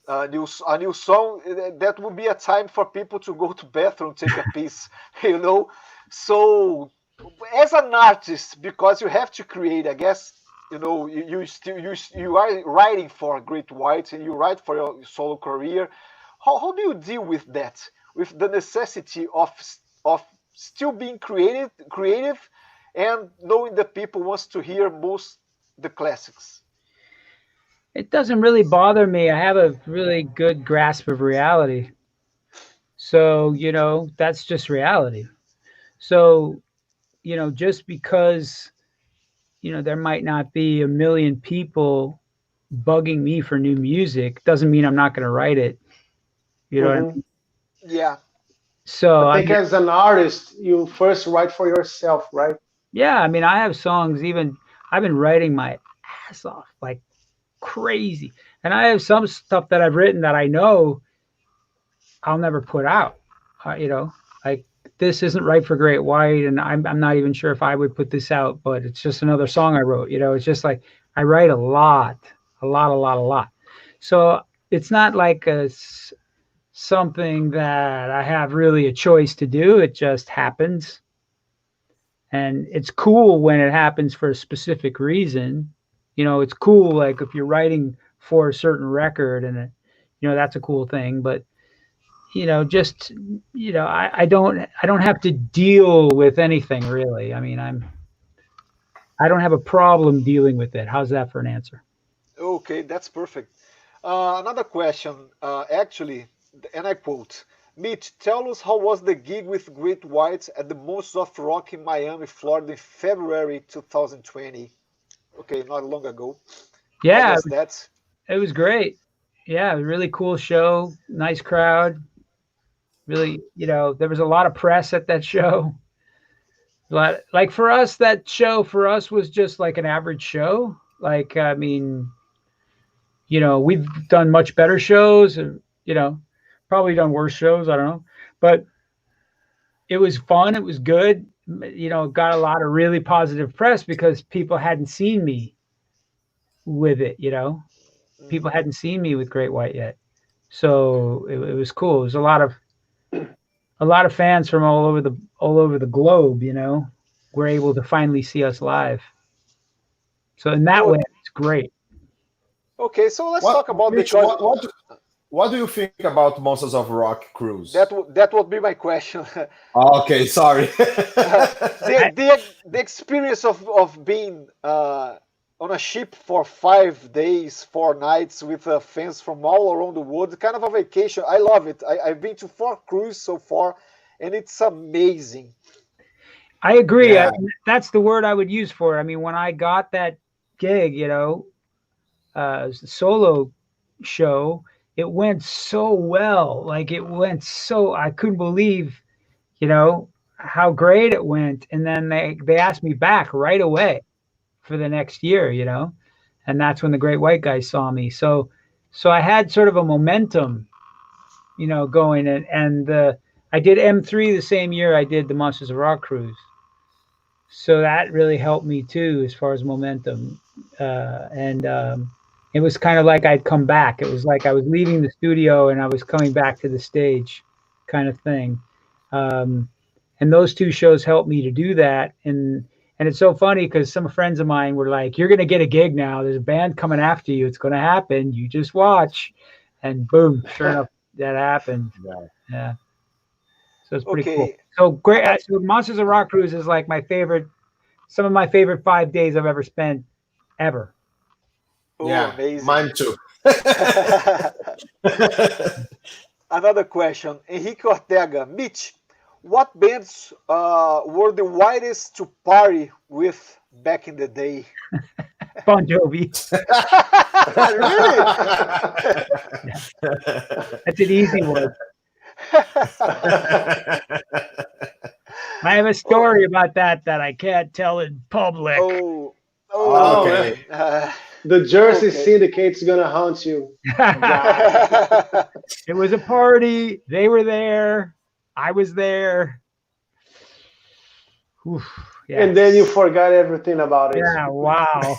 a new song, that would be a time for people to go to bathroom, take a piss, you know. So as an artist, because you have to create, I guess, you know, you are writing for Great White and you write for your solo career. How do you deal with that? With the necessity of still being creative and knowing that people wants to hear most the classics? It doesn't really bother me. I have a really good grasp of reality. So, you know, that's just reality. So, you know, just because, you know, there might not be a million people bugging me for new music doesn't mean I'm not going to write it. You know what I mean? Yeah. So I think as an artist, you first write for yourself, right? Yeah. I mean, I have songs, I've been writing my ass off like crazy. And I have some stuff that I've written that I know I'll never put out. You know, like this isn't right for Great White, and I'm not even sure if I would put this out, but it's just another song I wrote. You know, it's just like I write a lot. So it's not like something that I have really a choice to do. It just happens. And it's cool when it happens for a specific reason. You know, it's cool, like if you're writing for a certain record and, you know, that's a cool thing. But, you know, just, you know, I don't have to deal with anything really. I mean, I don't have a problem dealing with it. How's that for an answer? Okay, that's perfect. Another question, actually, and I quote, Mitch, tell us how was the gig with Great White at the Monsters of Rock in Miami, Florida in February 2020? Okay, not long ago. Yeah, it was great. Yeah, a really cool show, nice crowd. Really, you know, there was a lot of press at that show. Like for us, that show for us was just like an average show. Like, I mean, you know, we've done much better shows, you know, probably done worse shows. I don't know, but it was fun. It was good. You know, got a lot of really positive press because people hadn't seen me with it. You know, people hadn't seen me with Great White yet. So it was cool. It was a lot of fans from all over the globe, you know, were able to finally see us live. So in that way, it's great. Okay, so let's talk about Mitch, what do you think about Monsters of Rock cruise? That would be my question. Okay, sorry. The experience of being on a ship for 5 days, 4 nights with fans from all around the world. Kind of a vacation. I love it. I've been to 4 cruises so far, and it's amazing. I agree. Yeah. That's the word I would use for it. I mean, when I got that gig, you know, solo show, it went so well. Like, it went so, I couldn't believe, you know, how great it went. And then they asked me back right away for the next year, you know, and that's when the Great White Guys saw me. So I had sort of a momentum, you know, going, and I did M3 the same year I did the Monsters of Rock cruise. So that really helped me too, as far as momentum. It was kind of like I'd come back. It was like I was leaving the studio and I was coming back to the stage, kind of thing. And those 2 shows helped me to do that. And it's so funny because some friends of mine were like, "You're going to get a gig now. There's a band coming after you. It's going to happen. You just watch." And boom, sure enough, that happened. Yeah. So it's pretty cool. So great. So Monsters of Rock cruise is like some of my favorite 5 days I've ever spent, ever. Oh, yeah, amazing. Mine too. Another question, Henrique Ortega. Mitch, what bands were the widest to party with back in the day? Bon Jovi. Really? That's an easy one. I have a story about that I can't tell in public. Oh, okay. The Jersey syndicate's gonna haunt you. It was a party. They were there. I was there. Oof, yes. And then you forgot everything about it. Yeah, wow.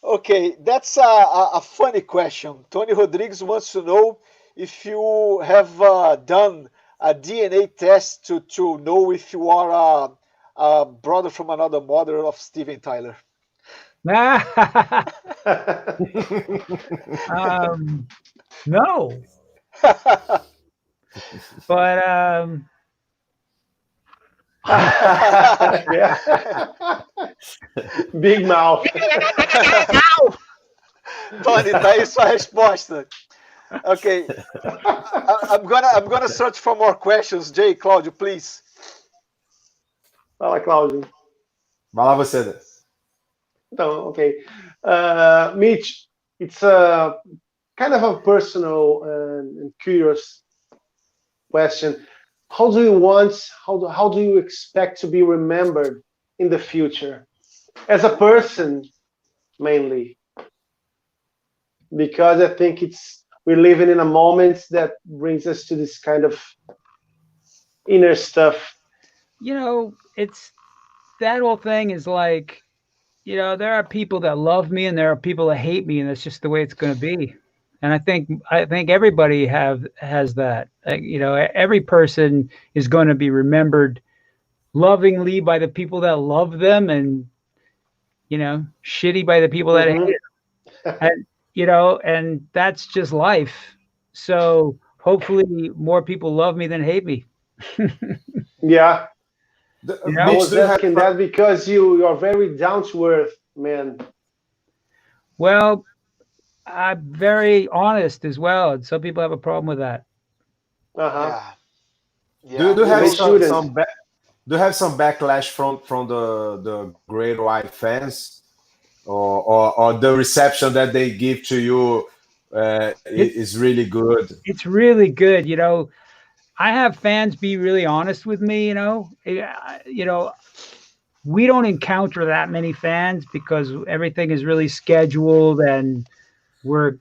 Okay, that's a funny question. Tony Rodriguez wants to know if you have done a DNA test to know if you are a brother from another mother of Steven Tyler. No. But Yeah. Big mouth. Tony, tá aí sua resposta. Okay, I'm gonna search for more questions. Jay, Claudio, please. Fala, Claudio. Vai lá você, Dan. Então, okay. Mitch, it's a kind of a personal and curious question. How do you expect to be remembered in the future? As a person, mainly. Because I think we're living in a moment that brings us to this kind of inner stuff. You know, it's that whole thing is like, you know, there are people that love me and there are people that hate me, and that's just the way it's going to be. And I think everybody has that. You know, every person is going to be remembered lovingly by the people that love them, and, you know, shitty by the people that hate them. And, you know, and that's just life. So hopefully more people love me than hate me. Yeah. You know? I was asking that because you are very down to earth, man. Well, I'm very honest as well, and some people have a problem with that. Uh-huh. Yeah. Do you have They do you have some backlash from the Great White fans, or the reception that they give to you is really good? It's really good. You know, I have fans be really honest with me. You know, we don't encounter that many fans because everything is really scheduled, and we're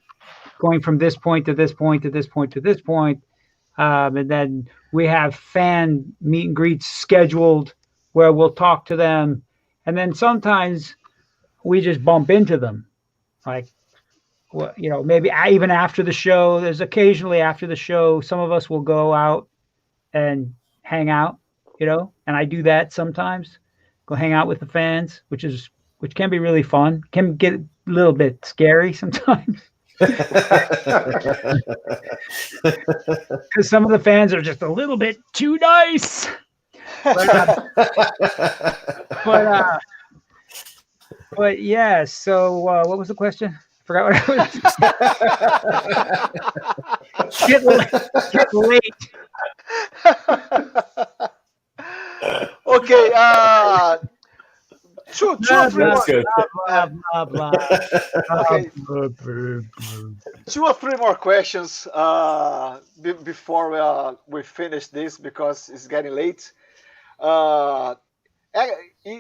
going from this point to this point to this point to this point. And then we have fan meet and greets scheduled where we'll talk to them. And then sometimes we just bump into them. Like, well, you know, maybe even after the show. There's occasionally after the show, some of us will go out and hang out, you know, and I do that sometimes. Go hang out with the fans, which can be really fun. Can get a little bit scary sometimes. Because some of the fans are just a little bit too nice. But But yeah, so what was the question? I forgot what I was. Get late. Okay. Two or three more. Blah, blah, Okay. blah. 2 or 3 more questions before we finish this because it's getting late.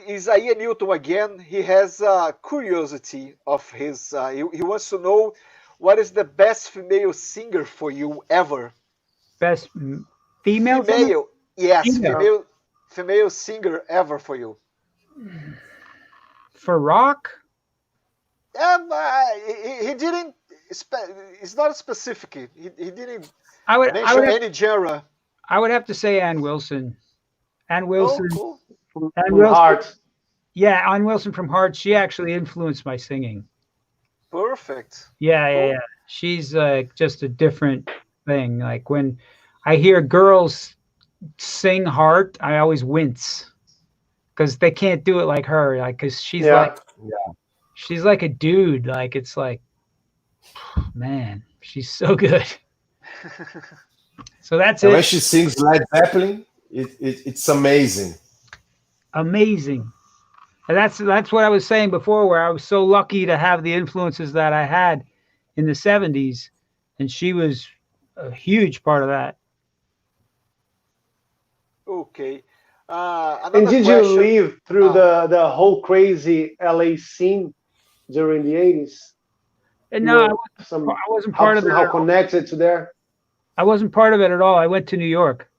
Isaiah Newton again. He has a curiosity of his. He wants to know what is the best female singer for you ever. Best female? Yes, Female. female singer ever for you. For rock? He didn't. It's not specific. He didn't I would any genre. I would have to say Ann Wilson. Ann Wilson. Oh, cool. Ann From Wilson. Heart. Yeah, Ann Wilson from Heart. She actually influenced my singing. Perfect. Yeah, Cool. yeah. She's just a different thing. Like when I hear girls sing Heart, I always wince because they can't do it like her. Like, because she's she's like a dude. Like, it's like, man, she's so good. So that's And it. when she sings Led Zeppelin, it's amazing. Amazing. And that's what I was saying before, where I was so lucky to have the influences that I had in the 70s, and she was a huge part of that. Okay. And did you live through the whole crazy LA scene during the 80s? And no, I wasn't part of it. How connected to there? I wasn't part of it at all. I went to New York.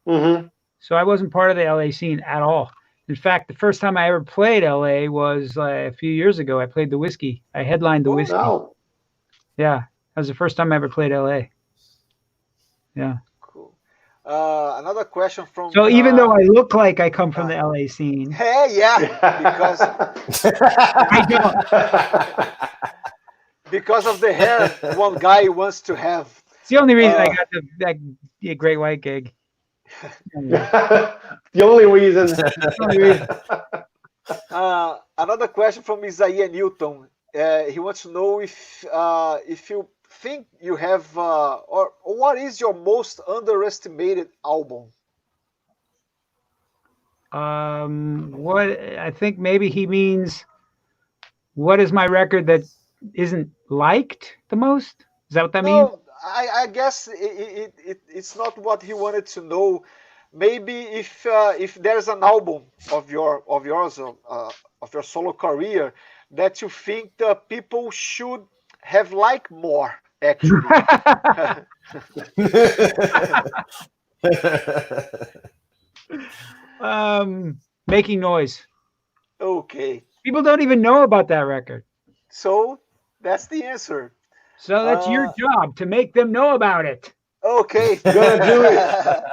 Mm-hmm. So I wasn't part of the LA scene at all. In fact, the first time I ever played LA was a few years ago. I played the Whiskey. I headlined the Whiskey. Wow. Yeah, that was the first time I ever played LA. Yeah. Cool. Another question from. So even though I look like I come from the LA scene, hey, yeah, because I don't. because of the hair one guy wants to have. It's the only reason I got that Great White gig. The only reason. Another question from Isaiah Newton. He wants to know if you think you have or what is your most underestimated album? What I think maybe he means, what is my record that isn't liked the most? Is that what that means? I guess it's not what he wanted to know. Maybe if there's an album of yours of your solo career that you think the people should have liked more, actually. Making Noise. Okay. People don't even know about that record. So that's the answer. So that's your job, to make them know about it. Okay. Gonna do it.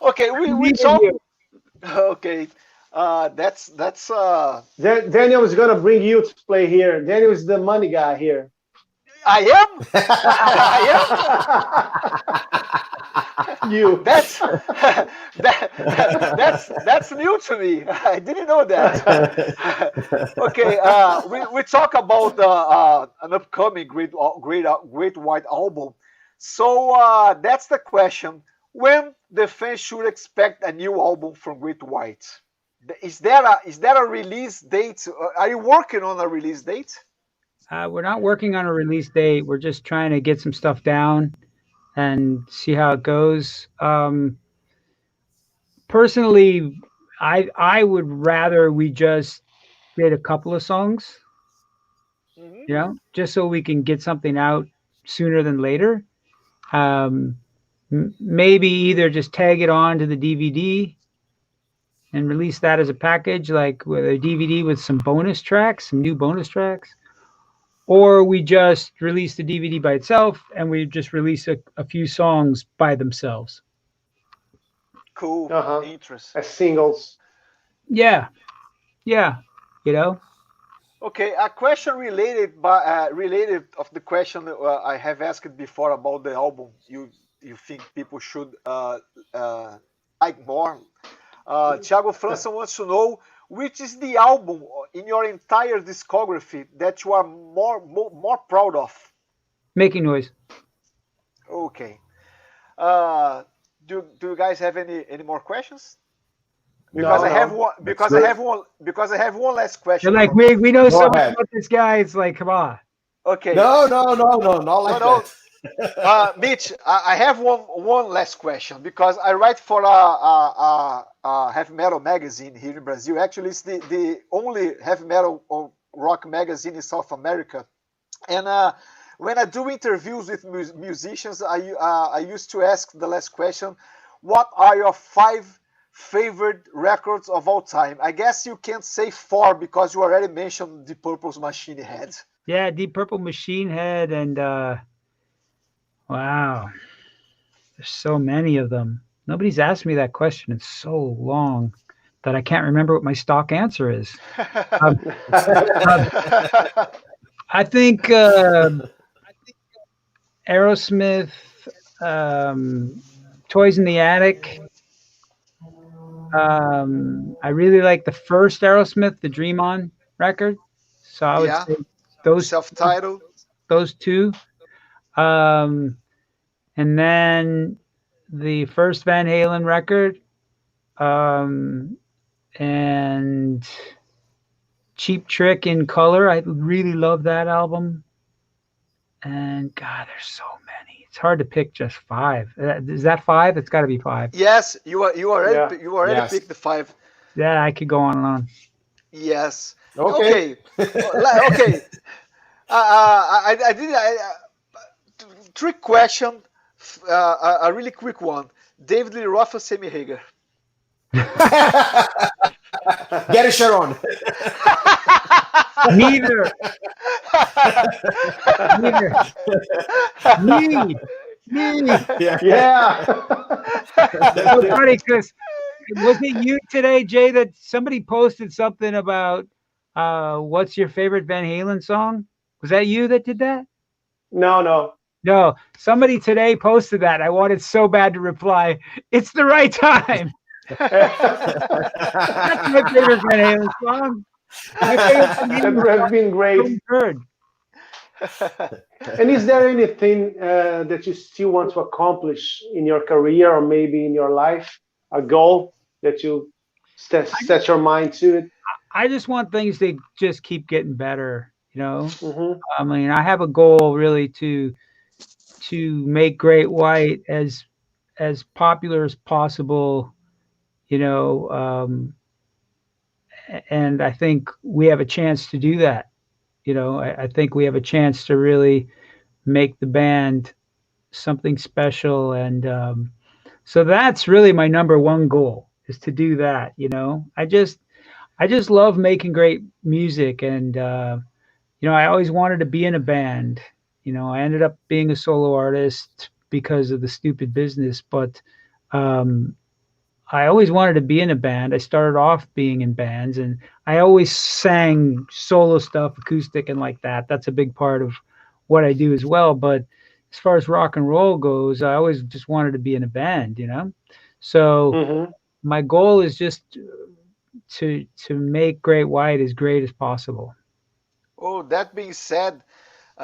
Okay, we talk. Okay, that's. Daniel is gonna bring you to play here. Daniel is the money guy here. I am. You. That's new to me. I didn't know that. Okay, we talk about an upcoming great white album. So that's the question: when the fans should expect a new album from Great White? Is there a release date? Are you working on a release date? We're not working on a release date. We're just trying to get some stuff down and see how it goes. Personally, I would rather we just did a couple of songs, just so we can get something out sooner than later. Maybe either just tag it on to the DVD and release that as a package, like with a DVD with some bonus tracks, some new bonus tracks. Or we just release the DVD by itself and we just release a few songs by themselves. Cool. Interesting. As singles. Yeah. Okay, a question related of the question I have asked before about the album. You think people should like more? Thiago França wants to know which is the album in your entire discography that you are more proud of? Making Noise. Okay. Do you guys have any more questions? Because I have one. Because I have one last question. You're like, we know so much about this guy. It's like, come on. Okay. No, not like that. Mitch, I have one last question, because I write for a heavy metal magazine here in Brazil. Actually, it's the only heavy metal or rock magazine in South America. And when I do interviews with musicians, I used to ask the last question: what are your 5 favorite records of all time? I guess you can't say 4 because you already mentioned Deep Purple's Machine Head. Yeah, Deep Purple, Machine Head, and wow, there's so many of them. Nobody's asked me that question in so long that I can't remember what my stock answer is. I think Aerosmith, Toys in the Attic. I really like the first Aerosmith, the Dream On record. So I would say those self-titled. Those 2. And then the first Van Halen record. And Cheap Trick in color. I really love that album. And God, there's so many. It's hard to pick just 5. Is that 5? It's got to be 5. Yes, you already picked the 5. Yeah, I could go on and on. Yes. Okay. Okay. I did 3 questions. A really quick one. David Lee Roth or Sammy Hagar? Get it, Sharon. Neither. Me. Yeah. That's so funny, because was it you today, Jay, that somebody posted something about what's your favorite Van Halen song? Was that you that did that? No. No, somebody today posted that. I wanted so bad to reply, it's the right time. That's my favorite Van Halen song. That would have been great. And is there anything that you still want to accomplish in your career or maybe in your life? A goal that you set your mind to it? I just want things to just keep getting better, you know? Mm-hmm. I mean, I have a goal really to make Great White as popular as possible, you know, and I think we have a chance to do that. You know, I think we have a chance to really make the band something special. And so that's really my number 1 goal, is to do that. You know, I just love making great music. And, you know, I always wanted to be in a band. You know, I ended up being a solo artist because of the stupid business, but I always wanted to be in a band. I started off being in bands, and I always sang solo stuff, acoustic and like that. That's a big part of what I do as well. But as far as rock and roll goes, I always just wanted to be in a band, you know? So my goal is just to make Great White as great as possible. Oh, that being said, we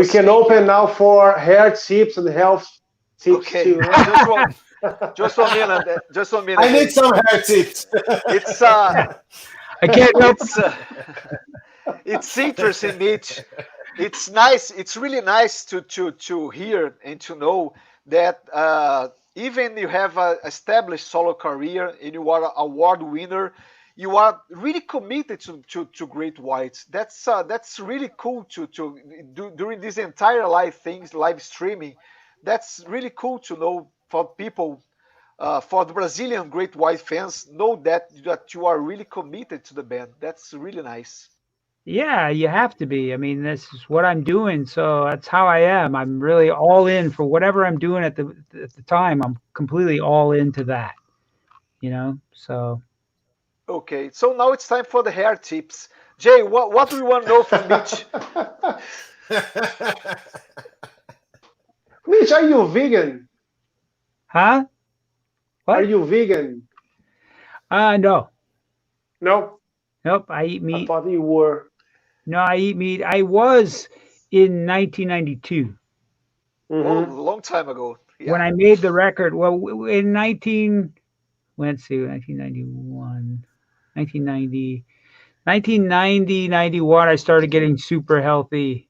can open now for hair tips and health tips too. Right? Just 1 minute. Just 1 minute. I need some hair tips. It's I can't help. It's interesting, Mitch. It's nice. It's really nice to hear and to know that even you have an established solo career and you are an award winner, you are really committed to Great White. That's really cool to do during this entire live streaming. That's really cool to know for people, for the Brazilian Great White fans, know that you are really committed to the band. That's really nice. Yeah, you have to be. I mean, this is what I'm doing, so that's how I am. I'm really all in for whatever I'm doing at the time. I'm completely all into that, you know. So. Okay, so now it's time for the hair tips. Jay, what do you want to know from Mitch? Mitch, are you vegan? Huh? What? Are you vegan? No. No. Nope, I eat I meat. thought you were. No, I eat meat. I was in 1992 Oh, Mhm. a long time ago. Yeah. when I made the record. Well, in 1991, 1990, 91, I started getting super healthy,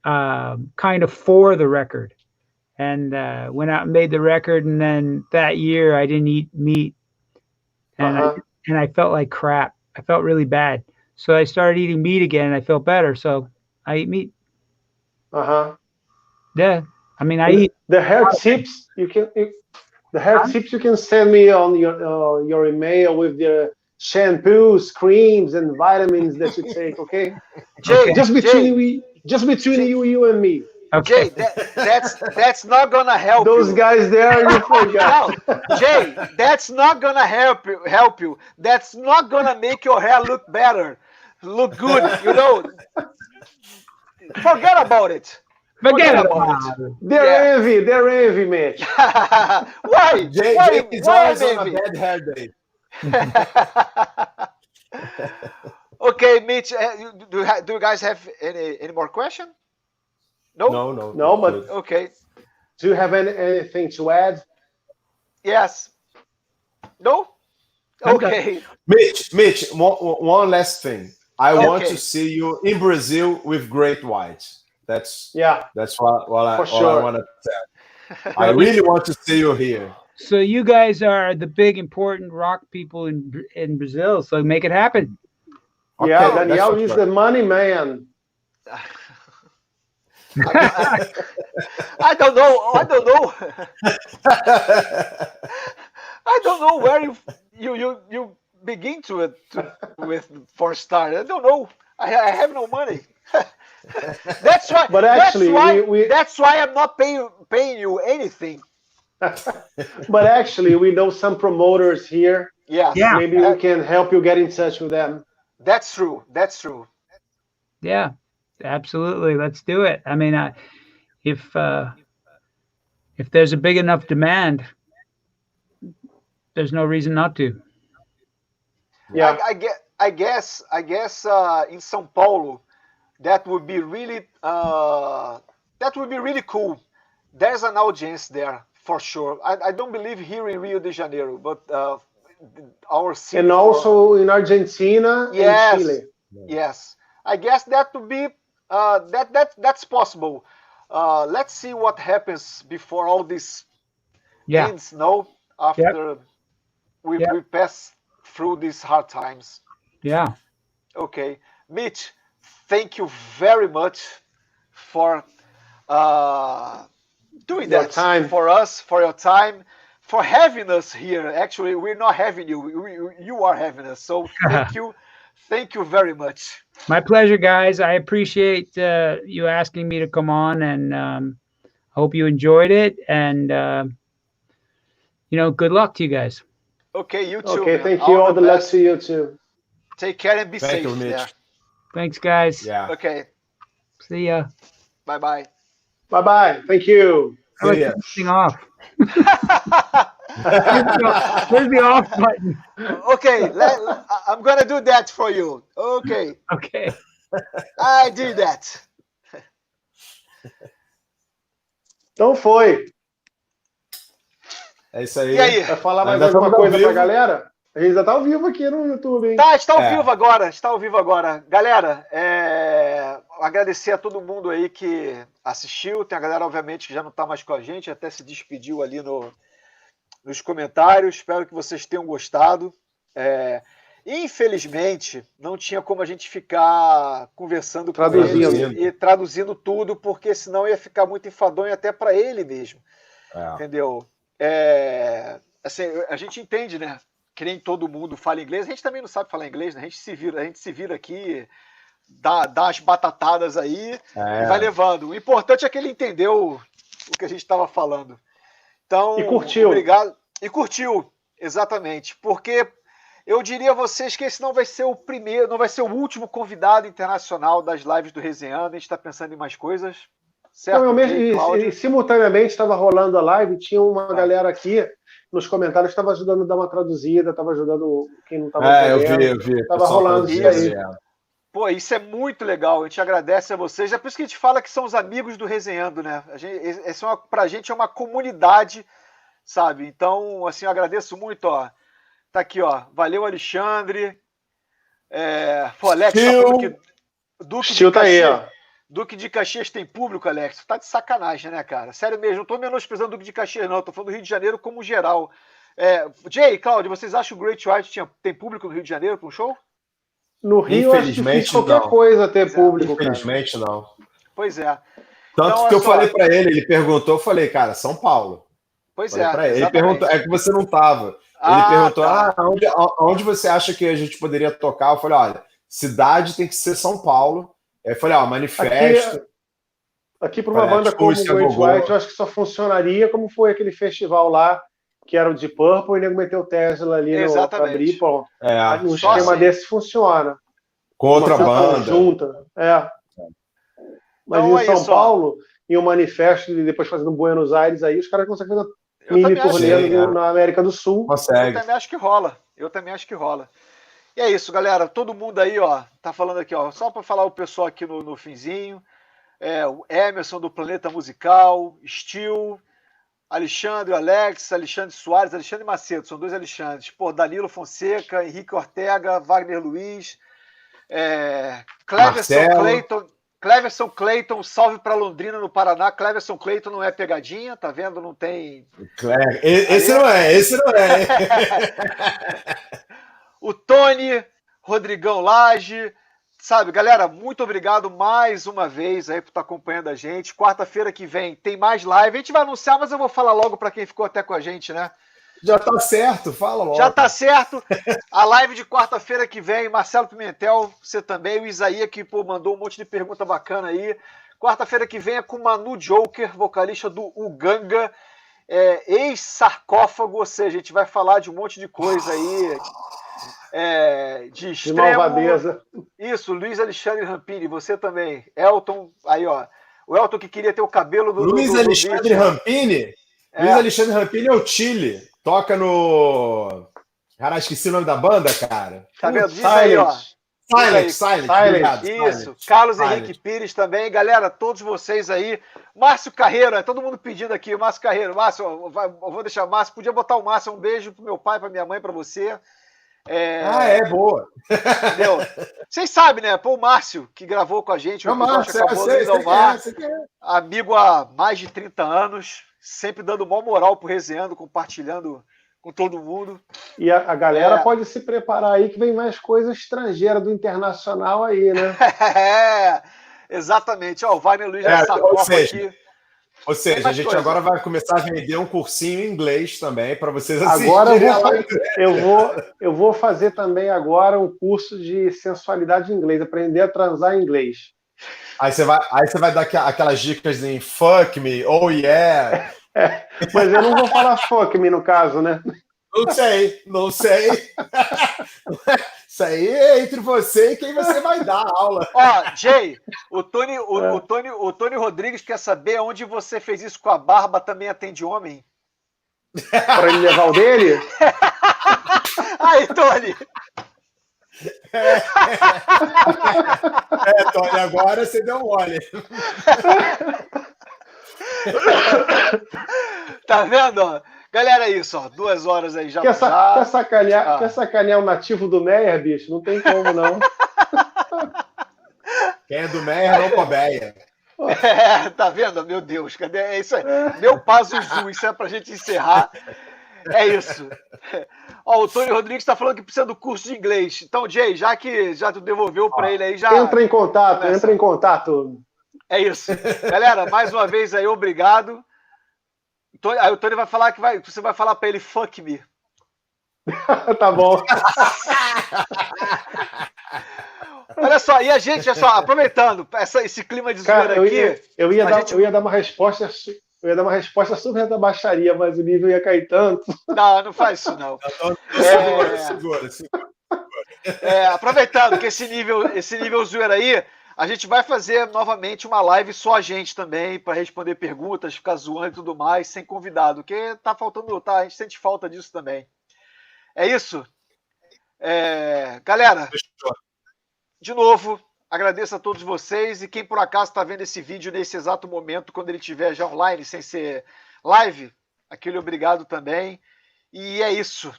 kind of for the record. And went out and made the record. And then that year I didn't eat meat. And I felt like crap. I felt really bad. So I started eating meat again and I felt better. So I eat meat. Yeah. I mean, I eat. The hair tips you can. The hair tips you can send me on your email with the shampoos, creams, and vitamins that you take. Okay. Jay, Just between Jay, you and me. Okay. Jay, that's not gonna help Those you. guys there, you forgot. No, Jay, that's not gonna help you. That's not gonna make your hair look better, look good. You know, forget about it. Forget about about it. it. They're envy, Mitch. Why? Jay is Why always on a maybe? bad hair day. Okay, Mitch, do you guys have any more question? No? No, but Okay. do you have anything to add? Yes. No? Okay. Mitch, one last thing. I want Okay. to see you in Brazil with great whites. That's Yeah, what I want to tell. I really want to see you here. So you guys are the big important rock people in Brazil. So make it happen. yeah. Okay, Daniel that's is for the sure. money man. I don't know. I don't know where you begin to with for start. I don't know. I have no money. That's why. But actually, that's why I'm not paying you anything. But actually, we know some promoters here. Yeah. Yeah. Maybe we can help you get in touch with them. That's true. That's true. Yeah, absolutely. Let's do it. I mean, if there's a big enough demand, there's no reason not to. Yeah. I guess in São Paulo, that would be really cool. There's an audience there for sure. I don't believe here in Rio de Janeiro, but our city. And also in Argentina Yes. and Chile. Yes, I guess that would be that's possible. Let's see what happens before all this Yeah. ends. No, after we pass through these hard times. Yeah. Okay, Mitch, thank you very much for doing Your that time. for us, for your time, for having us here. Actually, we're not having you; you are having us. So thank you very much. My pleasure, guys. I appreciate you asking me to come on, and I hope you enjoyed it. And good luck to you guys. Okay, you too. Okay, man. thank you. All the luck best. to you too. Take care and be Thank safe you, Mitch. there. Thanks, guys. Yeah. Okay, See ya. bye bye. Bye-bye. Thank you. How about See ya. turn this thing off? Where's the off button? Okay, I'm gonna do that for you. Okay, Okay. I did that. Então foi. É isso aí. E aí? Vai falar mais Ainda alguma estamos ao coisa pra vivo. galera? A gente já tá ao vivo aqui no YouTube, hein? Tá, está ao É. vivo agora, está ao vivo agora. Galera, agradecer a todo mundo aí que assistiu. Tem a galera, obviamente, que já não está mais com a gente, até se despediu ali nos comentários. Espero que vocês tenham gostado. Infelizmente, não tinha como a gente ficar conversando com ele e traduzindo tudo, porque senão ia ficar muito enfadonho até para ele mesmo. Entendeu? Assim, a gente entende, né? Que nem todo mundo fala inglês. A gente também não sabe falar inglês, né? A gente se vira aqui, dá as batatadas aí e vai levando. O importante é que ele entendeu o que a gente estava falando. Então, E curtiu. Obrigado. E curtiu, exatamente. Porque eu diria a vocês que esse não vai ser o primeiro, não vai ser o último convidado internacional das lives do Resenhando. A gente está pensando em mais coisas. Certo? Não, e simultaneamente estava rolando a live, tinha uma galera aqui, nos comentários estava ajudando a dar uma traduzida, estava ajudando quem não estava entendendo. Eu vi. Estava rolando isso aí. Pô, isso é muito legal, a gente agradece a vocês. É por isso que a gente fala que são os amigos do Resenhando, né? Pra gente é uma comunidade, sabe? Então, assim, eu agradeço muito, ó. Tá aqui, ó. Valeu, Alexandre. Pô, Alex, tá falando que Duque de Caxias tem público, Alex? Tá de sacanagem, né, cara? Sério mesmo, não tô menosprezando o Duque de Caxias, não. Tô falando do Rio de Janeiro como geral. Jay, Cláudio, vocês acham que o Great White tem público no Rio de Janeiro para um show? No Rio, acho difícil qualquer coisa ter público. Infelizmente, cara. Não. Pois é. Tanto então, que eu falei para ele perguntou, eu falei, cara, São Paulo. Pois ele perguntou, é que você não tava. Ele perguntou, onde você acha que a gente poderia tocar? Eu falei, olha, cidade tem que ser São Paulo. Eu falei, manifesto. Aqui para uma banda como o Great White, eu acho que só funcionaria como foi aquele festival lá, que era o de Purple, e nego meteu o Tesla ali para abrir. Pô, um esquema desse funciona. Com outra banda. Junta. Mas então, em São Paulo, em um manifesto, e depois fazendo Buenos Aires, aí os caras conseguem fazer mini turnê na América do Sul. Eu também acho que rola. E é isso, galera. Todo mundo aí, ó, tá falando aqui, ó. Só para falar o pessoal aqui no finzinho. O Emerson do Planeta Musical, Steel, Alexandre, Alex, Alexandre Soares, Alexandre Macedo, são 2 Alexandres. Pô, Danilo Fonseca, Henrique Ortega, Wagner Luiz, Cleverson Clayton, salve para Londrina, no Paraná. Cleverson Clayton não é pegadinha, tá vendo? Não tem... Esse não é. O Tony, Rodrigão Lage, sabe, galera, muito obrigado mais uma vez aí por estar acompanhando a gente. Quarta-feira que vem tem mais live. A gente vai anunciar, mas eu vou falar logo para quem ficou até com a gente, né? Já tá certo, fala logo. Já tá certo. A live de quarta-feira que vem, Marcelo Pimentel, você também, o Isaías que mandou um monte de pergunta bacana aí. Quarta-feira que vem é com Manu Joker, vocalista do Uganga, ex-sarcófago, ou seja, a gente vai falar de um monte de coisa aí. De extremo. De malvadeza. Isso, Luiz Alexandre Rampini, você também. Elton, aí ó. O Elton que queria ter o cabelo do... Luiz Alexandre Rampini? Luiz Alexandre Rampini é o Chile. Toca no... Cara, esqueci o nome da banda, cara. Tá vendo? Diz aí, ó. Silent. Isso. Carlos Henrique Pires também. Galera, todos vocês aí. Márcio Carreira, todo mundo pedindo aqui. Márcio Carreira. Márcio, eu vou deixar Márcio. Podia botar o Márcio. Um beijo pro meu pai, pra minha mãe, pra você. Boa. Entendeu? Vocês sabem, né? Pô, o Márcio, que gravou com a gente. O Márcio, amigo há mais de 30 anos. Sempre dando maior moral pro Resenhando, compartilhando com todo mundo. E a galera pode se preparar aí que vem mais coisa estrangeira do internacional aí, né? Exatamente. Ó, o Wagner Luiz já sarcófago aqui. Ou seja, a gente agora vai começar a vender um cursinho em inglês também para vocês assistirem. Agora eu vou fazer também agora um curso de sensualidade em inglês, aprender a transar em inglês. Aí você vai dar aquelas dicas em fuck me, oh yeah. Mas eu não vou falar fuck me no caso, né? Não sei. Isso aí é entre você e quem você vai dar a aula. Ó, Jay, o Tony Rodrigues quer saber onde você fez isso com a barba, também atende homem? Para ele levar o dele? Aí, Tony. Tony, agora você deu mole. Tá vendo, ó? Galera, é isso, ó. 2 horas aí já. Quer sacanear o nativo do Meyer, bicho? Não tem como, não. Quem é do Meyer não cobeia. Tá vendo? Meu Deus, cadê? É isso aí. Meu Pazuzu, isso é pra gente encerrar. É isso. Ó, o Tony Rodrigues tá falando que precisa do curso de inglês. Então, Jay, já que tu devolveu pra ele aí, já... Entra em contato. É isso. Galera, mais uma vez aí, obrigado. Aí o Tony vai falar que você vai falar pra ele, fuck me. Tá bom. Olha só, e a gente, aproveitando esse clima de zoeira aqui... Eu ia dar uma resposta super da baixaria, mas o nível ia cair tanto. Não faz isso, não. Segura. Aproveitando que esse nível zoeira aí, A gente vai fazer novamente uma live só a gente também, para responder perguntas, ficar zoando e tudo mais, sem convidado, porque tá faltando, tá? A gente sente falta disso também. É isso? Galera, de novo, agradeço a todos vocês, e quem por acaso está vendo esse vídeo nesse exato momento, quando ele estiver já online, sem ser live, aquele obrigado também. E é isso.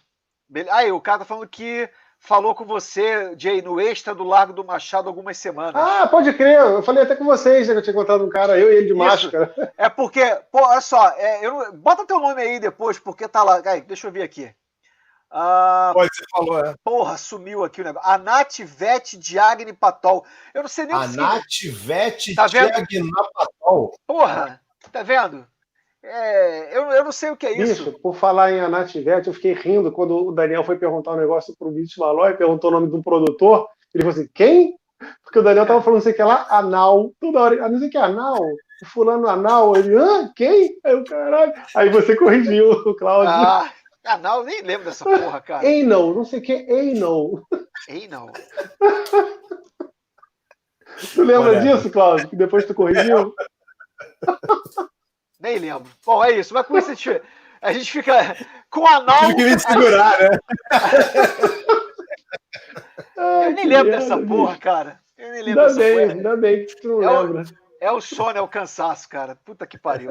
Aí, o cara tá falando que falou com você, Jay, no Extra do Largo do Machado algumas semanas. Ah, pode crer. Eu falei até com vocês, né, que eu tinha encontrado um cara, eu e ele de máscara. É porque, pô, olha só, bota teu nome aí depois, porque tá lá. Aí, deixa eu ver aqui. Pode, você falou, Porra, sumiu aqui o negócio. Anativete Diagne Patol. Eu não sei nem o que Anativete tá vendo? Diagne Patol. Porra, tá vendo? Eu não sei o que é isso. Bicho, por falar em Anativete, eu fiquei rindo quando o Daniel foi perguntar um negócio pro Mitch Malloy, perguntou o nome de um produtor. Ele falou assim, quem? Porque o Daniel tava falando, não sei o que lá, anal. Toda hora, não sei o que é anal. O fulano anal. Ele, quem? Aí o caralho. Aí você corrigiu, o Cláudio. Canal, eu nem lembro dessa porra, cara. Anal, não sei o que é anal. Anal. Tu lembra disso, Cláudio? Que depois tu corrigiu? Nem lembro. Bom, é isso. Mas com isso a gente fica com anal. Tive que me segurar, né? Eu nem lembro dessa porra, cara. Eu nem lembro dessa porra. Ainda bem que tu não lembra. É o sono, é o cansaço, cara. Puta que pariu.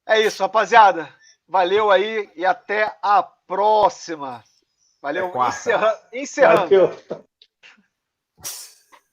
É isso, rapaziada. Valeu aí e até a próxima. Valeu. Encerrando. Valeu.